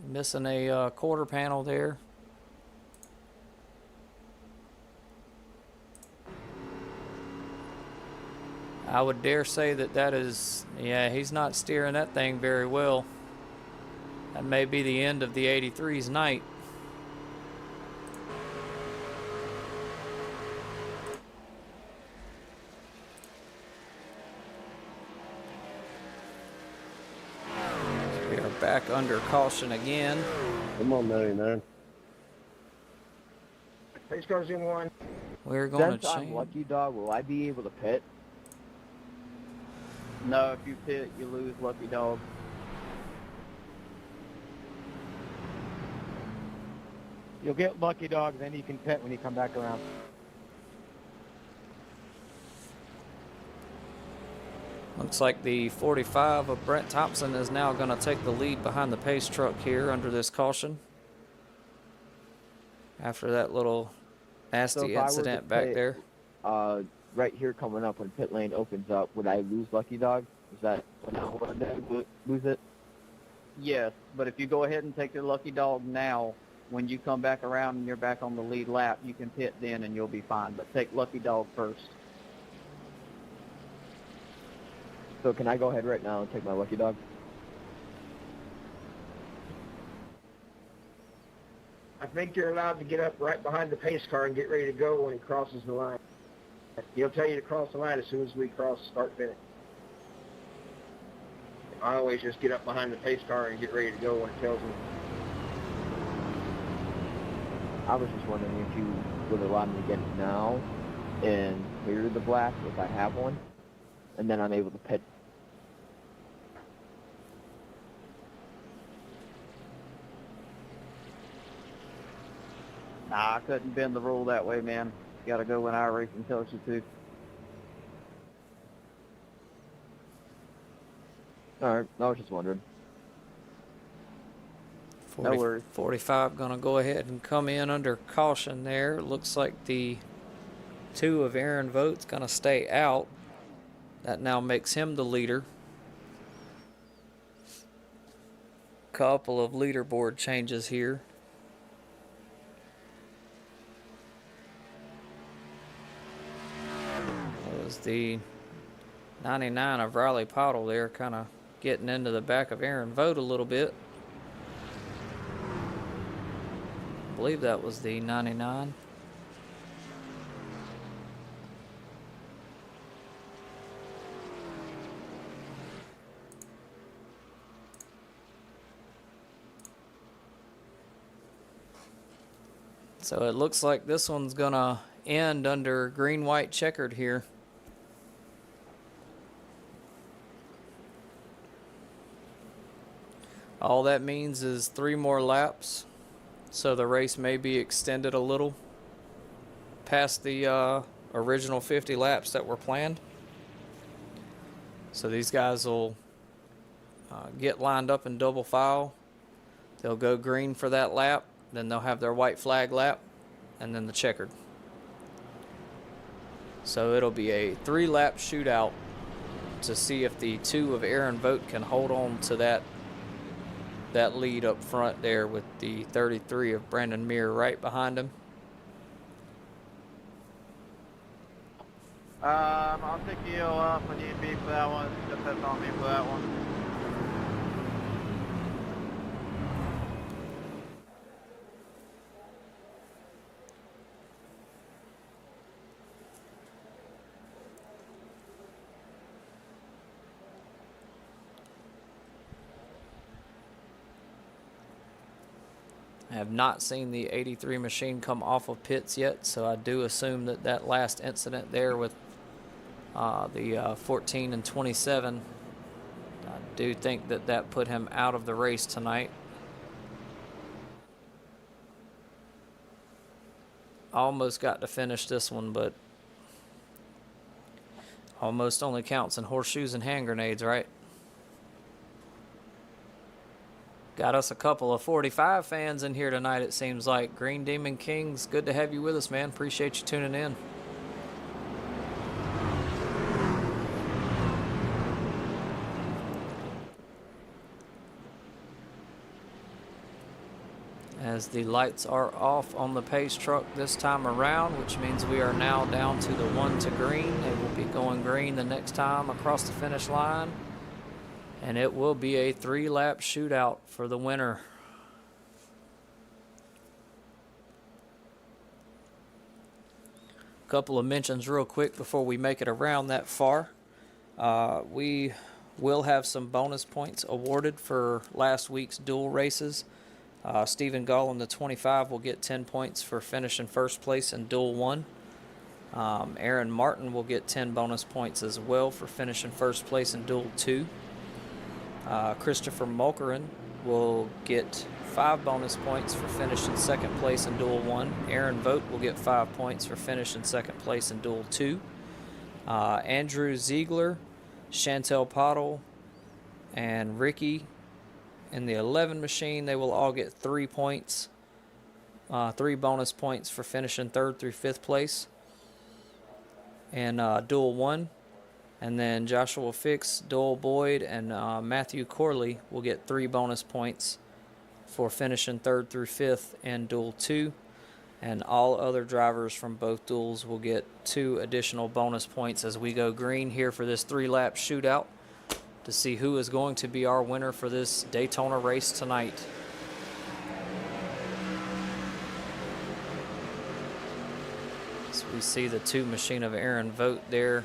missing a quarter panel there. I would dare say that is, yeah, he's not steering that thing very well. That may be the end of the 83's night. Back under caution again. Come on, 99. Race cars in one. We're going Since to I'm change. Lucky Dog, will I be able to pit? No, if you pit, you lose, Lucky Dog. You'll get Lucky Dog, then you can pit when you come back around. Looks like the 45 of Brent Thompson is now going to take the lead behind the pace truck here under this caution. After that little nasty incident back there. Right here coming up when pit lane opens up, would I lose Lucky Dog? Is that when I would lose it? Yes, but if you go ahead and take your lucky dog now, when you come back around and you're back on the lead lap, you can pit then and you'll be fine. But take lucky dog first. So can I go ahead right now and take my lucky dog? I think you're allowed to get up right behind the pace car and get ready to go when he crosses the line. He'll tell you to cross the line as soon as we cross start finish. I always just get up behind the pace car and get ready to go when it tells me. I was just wondering if you would allow me to get it now and clear the black if I have one, and then I'm able to pit. Nah, I couldn't bend the rule that way, man. You gotta go when iRacing tells you to. Alright, I was just wondering. 40, No worries. 45 gonna go ahead and come in under caution there. Looks like the 2 of Aaron Vogt's gonna stay out. That now makes him the leader. Couple of leaderboard changes here. That was the 99 of Riley Pottle there, kind of getting into the back of Aaron Vogt a little bit. I believe that was the 99. So it looks like this one's gonna end under green, white, checkered here. All that means is 3 more laps, so the race may be extended a little past the original 50 laps that were planned. So these guys will get lined up in double file. They'll go green for that lap, then they'll have their white flag lap, and then the checkered. So it'll be a 3-lap shootout to see if the 2 of Aaron Vogt can hold on to that lead up front there with the 33 of Brandon Muir right behind him. I'll pick you up when you be for that one. Just that's on me for that one. I have not seen the 83 machine come off of pits yet, so I do assume that that last incident there with the 14 and 27, I do think that that put him out of the race tonight. Almost got to finish this one, but almost only counts in horseshoes and hand grenades, right? Got us a couple of 45 fans in here tonight, it seems like. Green Demon Kings, good to have you with us, man. Appreciate you tuning in. As the lights are off on the pace truck this time around, which means we are now down to the 1 to green. They will be going green the next time across the finish line. And it will be a 3-lap shootout for the winner. Couple of mentions real quick before we make it around that far. We will have some bonus points awarded for last week's dual races. Stephen Gall in the 25 will get 10 points for finishing first place in duel 1. Aaron Martin will get 10 bonus points as well for finishing first place in duel 2. Christopher Mulkerin will get 5 bonus points for finishing second place in duel 1. Aaron Vogt will get 5 points for finishing second place in duel 2. Andrew Ziegler, Chantel Pottle, and Ricky in the 11 machine, they will all get 3 points, 3 bonus points for finishing third through fifth place. And duel 1, And then Joshua Fix, Doyle Boyd, and Matthew Corley will get 3 bonus points for finishing 3rd through 5th in Duel 2. And all other drivers from both duels will get 2 additional bonus points as we go green here for this 3-lap shootout to see who is going to be our winner for this Daytona race tonight. So we see the 2 machine of Aaron Vogt there.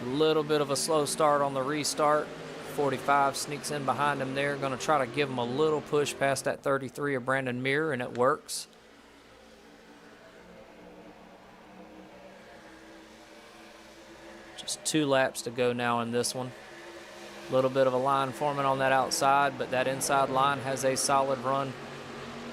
A little bit of a slow start on the restart. 45 sneaks in behind him there. Going to try to give him a little push past that 33 of Brandon Muir, and it works. Just 2 laps to go now in this one. A little bit of a line forming on that outside, but that inside line has a solid run.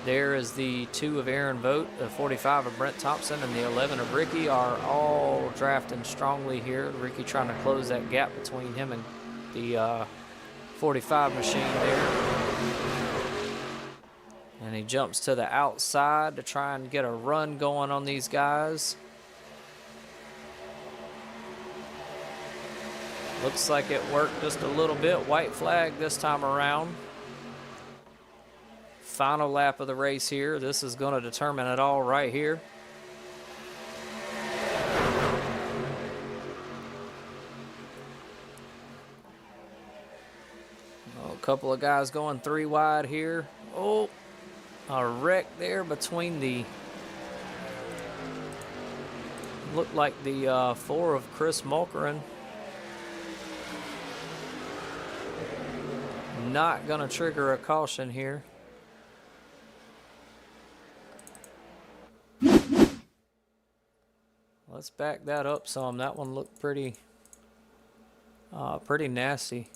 There is the 2 of Aaron Vogt, the 45 of Brent Thompson, and the 11 of Ricky are all drafting strongly here. Ricky trying to close that gap between him and the 45 machine there. And he jumps to the outside to try and get a run going on these guys. Looks like it worked just a little bit. White flag this time around. Final lap of the race here. This is going to determine it all right here. Oh, a couple of guys going 3 wide here. Oh, a wreck there between the... Looked like the 4 of Chris Mulkerin. Not going to trigger a caution here. Let's back that up some. That one looked pretty nasty.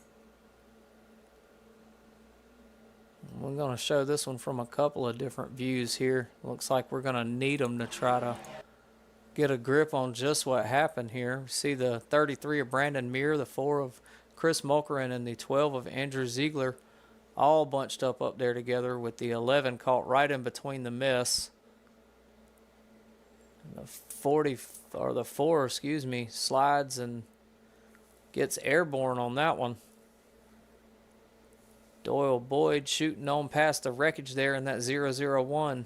We're going to show this one from a couple of different views here. Looks like we're going to need them to try to get a grip on just what happened here. See the 33 of Brandon Muir, the 4 of Chris Mulkerin, and the 12 of Andrew Ziegler all bunched up there together, with the 11 caught right in between the mess. The 4, excuse me, slides and gets airborne on that one. Doyle Boyd shooting on past the wreckage there in that 001.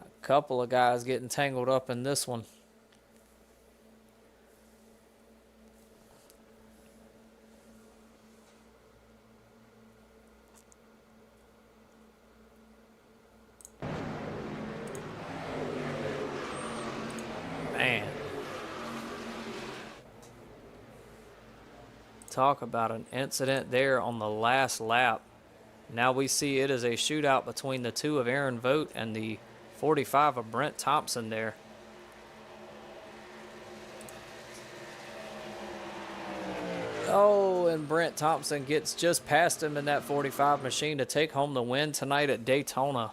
A couple of guys getting tangled up in this one. Man. Talk about an incident there on the last lap. Now we see it is a shootout between the 2 of Aaron Vogt and the 45 of Brent Thompson there. Oh, and Brent Thompson gets just past him in that 45 machine to take home the win tonight at Daytona.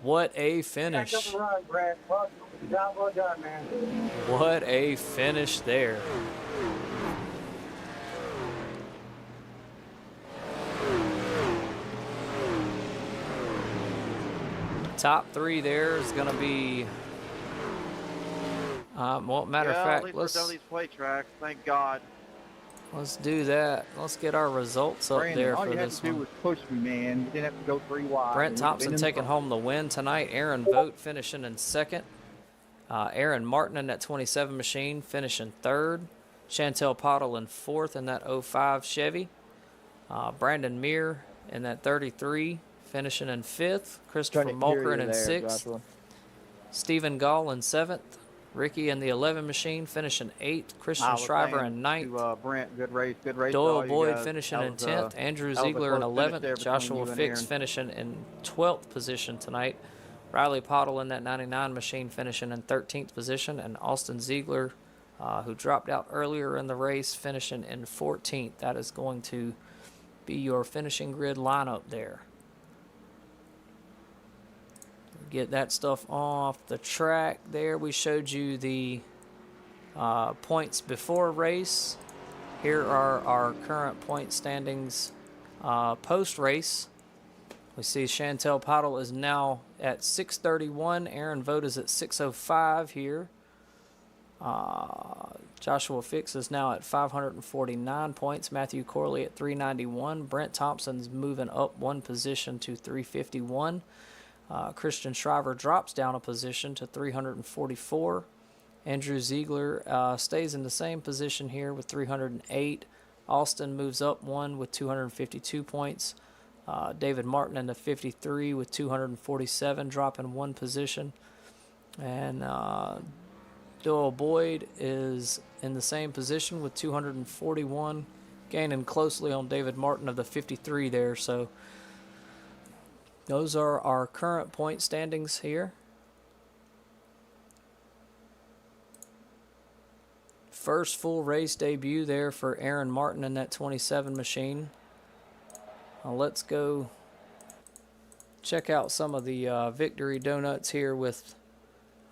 What a finish. Well done, man. What a finish there. Top 3 there is going to be... well, matter of fact, at least we're done with these plate tracks. Thank God. Let's do that. Let's get our results up Brandon, there all for you had this to do one. was push me, man. You didn't have to go 3 wide. Brent Thompson taking home the win tonight. Aaron Vogt finishing in 2nd. Aaron Martin in that 27 machine finishing 3rd. Chantel Pottle in 4th in that 05 Chevy. Brandon Muir in that 33 finishing in 5th. Christopher Mulkerin in 6th. Stephen Gall in 7th. Ricky in the 11 machine finishing 8th. Christian Shriver in 9th. Brent, good race, good race. Doyle Boyd finishing in 10th. Andrew Ziegler in 11th. Joshua Fix finishing in 12th position tonight. Riley Pottle in that 99 machine finishing in 13th position. And Austin Ziegler, who dropped out earlier in the race, finishing in 14th. That is going to be your finishing grid lineup there. Get that stuff off the track there. We showed you the points before race. Here are our current point standings post race. We see Chantel Pottle is now at 631. Aaron Vogt is at 605 here. Joshua Fix is now at 549 points. Matthew Corley at 391. Brent Thompson's moving up one position to 351. Christian Shriver drops down a position to 344. Andrew Ziegler stays in the same position here with 308. Austin moves up one with 252 points. David Martin in the 53 with 247, dropping one position. And Doyle Boyd is in the same position with 241, gaining closely on David Martin of the 53 there. So those are our current point standings here. First full race debut there for Aaron Martin in that 27 machine. Let's go check out some of the victory donuts here with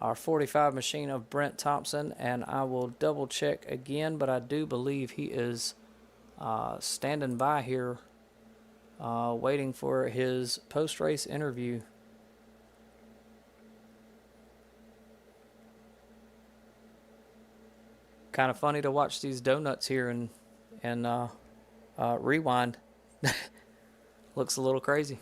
our 45 machine of Brent Thompson, and I will double check again, but I do believe he is standing by here waiting for his post-race interview. Kind of funny to watch these donuts here and rewind. Looks a little crazy.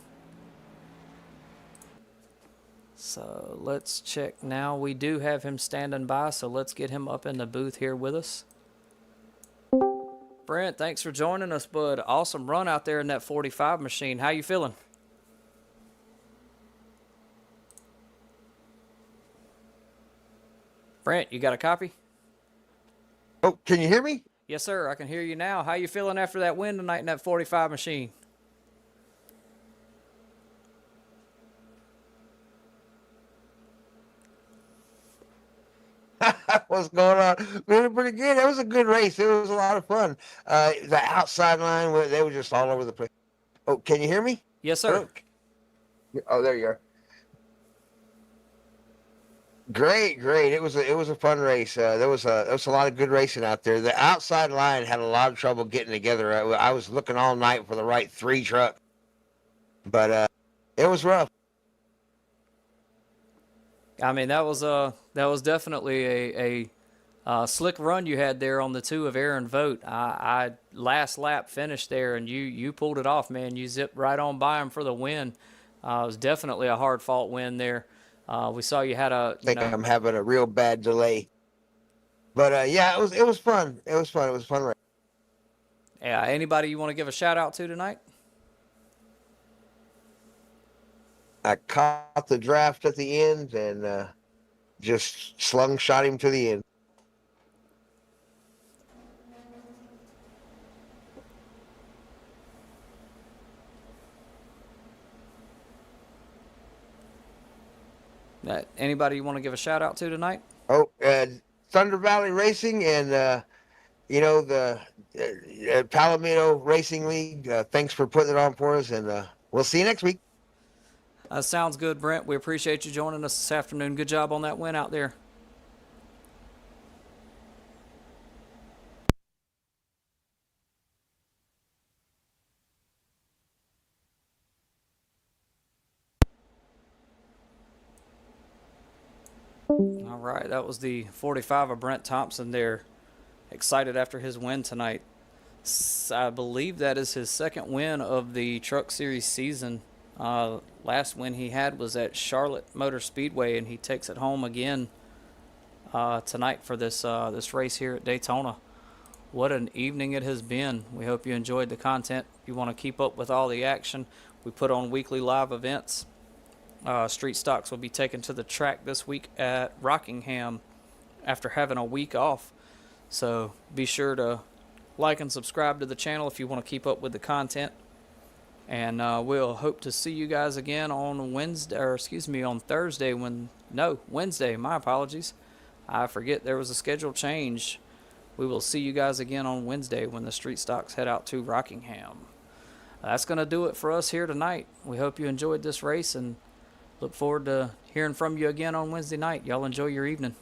So let's check now. We do have him standing by, so let's get him up in the booth here with us. Brent, thanks for joining us, bud. Awesome run out there in that 45 machine. How you feeling? Brent, you got a copy? Oh, can you hear me? Yes, sir. I can hear you now. How you feeling after that win tonight in that 45 machine? What's going on? Feeling pretty good. It was a good race. It was a lot of fun. The outside line, they were just all over the place. Oh, can you hear me? Yes, sir. Oh, there you are. Great. It was a fun race. There was a lot of good racing out there. The outside line had a lot of trouble getting together. I was looking all night for the right 3 truck, but it was rough. I mean, that was definitely a slick run you had there on the 2 of Aaron Vogt. I last lap finished there, and you pulled it off, man. You zipped right on by him for the win. It was definitely a hard fought win there. We saw you had a. I think I'm having a real bad delay, but yeah, it was fun. It was fun. It was a fun race. Yeah. Anybody you want to give a shout out to tonight? I caught the draft at the end and just slung-shot him to the end. Anybody you want to give a shout out to tonight? Oh, Thunder Valley Racing and the Palomino Racing League. Thanks for putting it on for us, and we'll see you next week. Sounds good, Brent. We appreciate you joining us this afternoon. Good job on that win out there. All right, that was the 45 of Brent Thompson there. Excited after his win tonight. I believe that is his second win of the Truck Series season. Last win he had was at Charlotte Motor Speedway, and he takes it home again tonight for this race here at Daytona. What an evening it has been. We hope you enjoyed the content. If you want to keep up with all the action, we put on weekly live events. Street Stocks will be taken to the track this week at Rockingham after having a week off. So be sure to like and subscribe to the channel if you want to keep up with the content. And we'll hope to see you guys again on Thursday Wednesday. My apologies. I forget there was a schedule change. We will see you guys again on Wednesday when the Street Stocks head out to Rockingham. That's going to do it for us here tonight. We hope you enjoyed this race and look forward to hearing from you again on Wednesday night. Y'all enjoy your evening.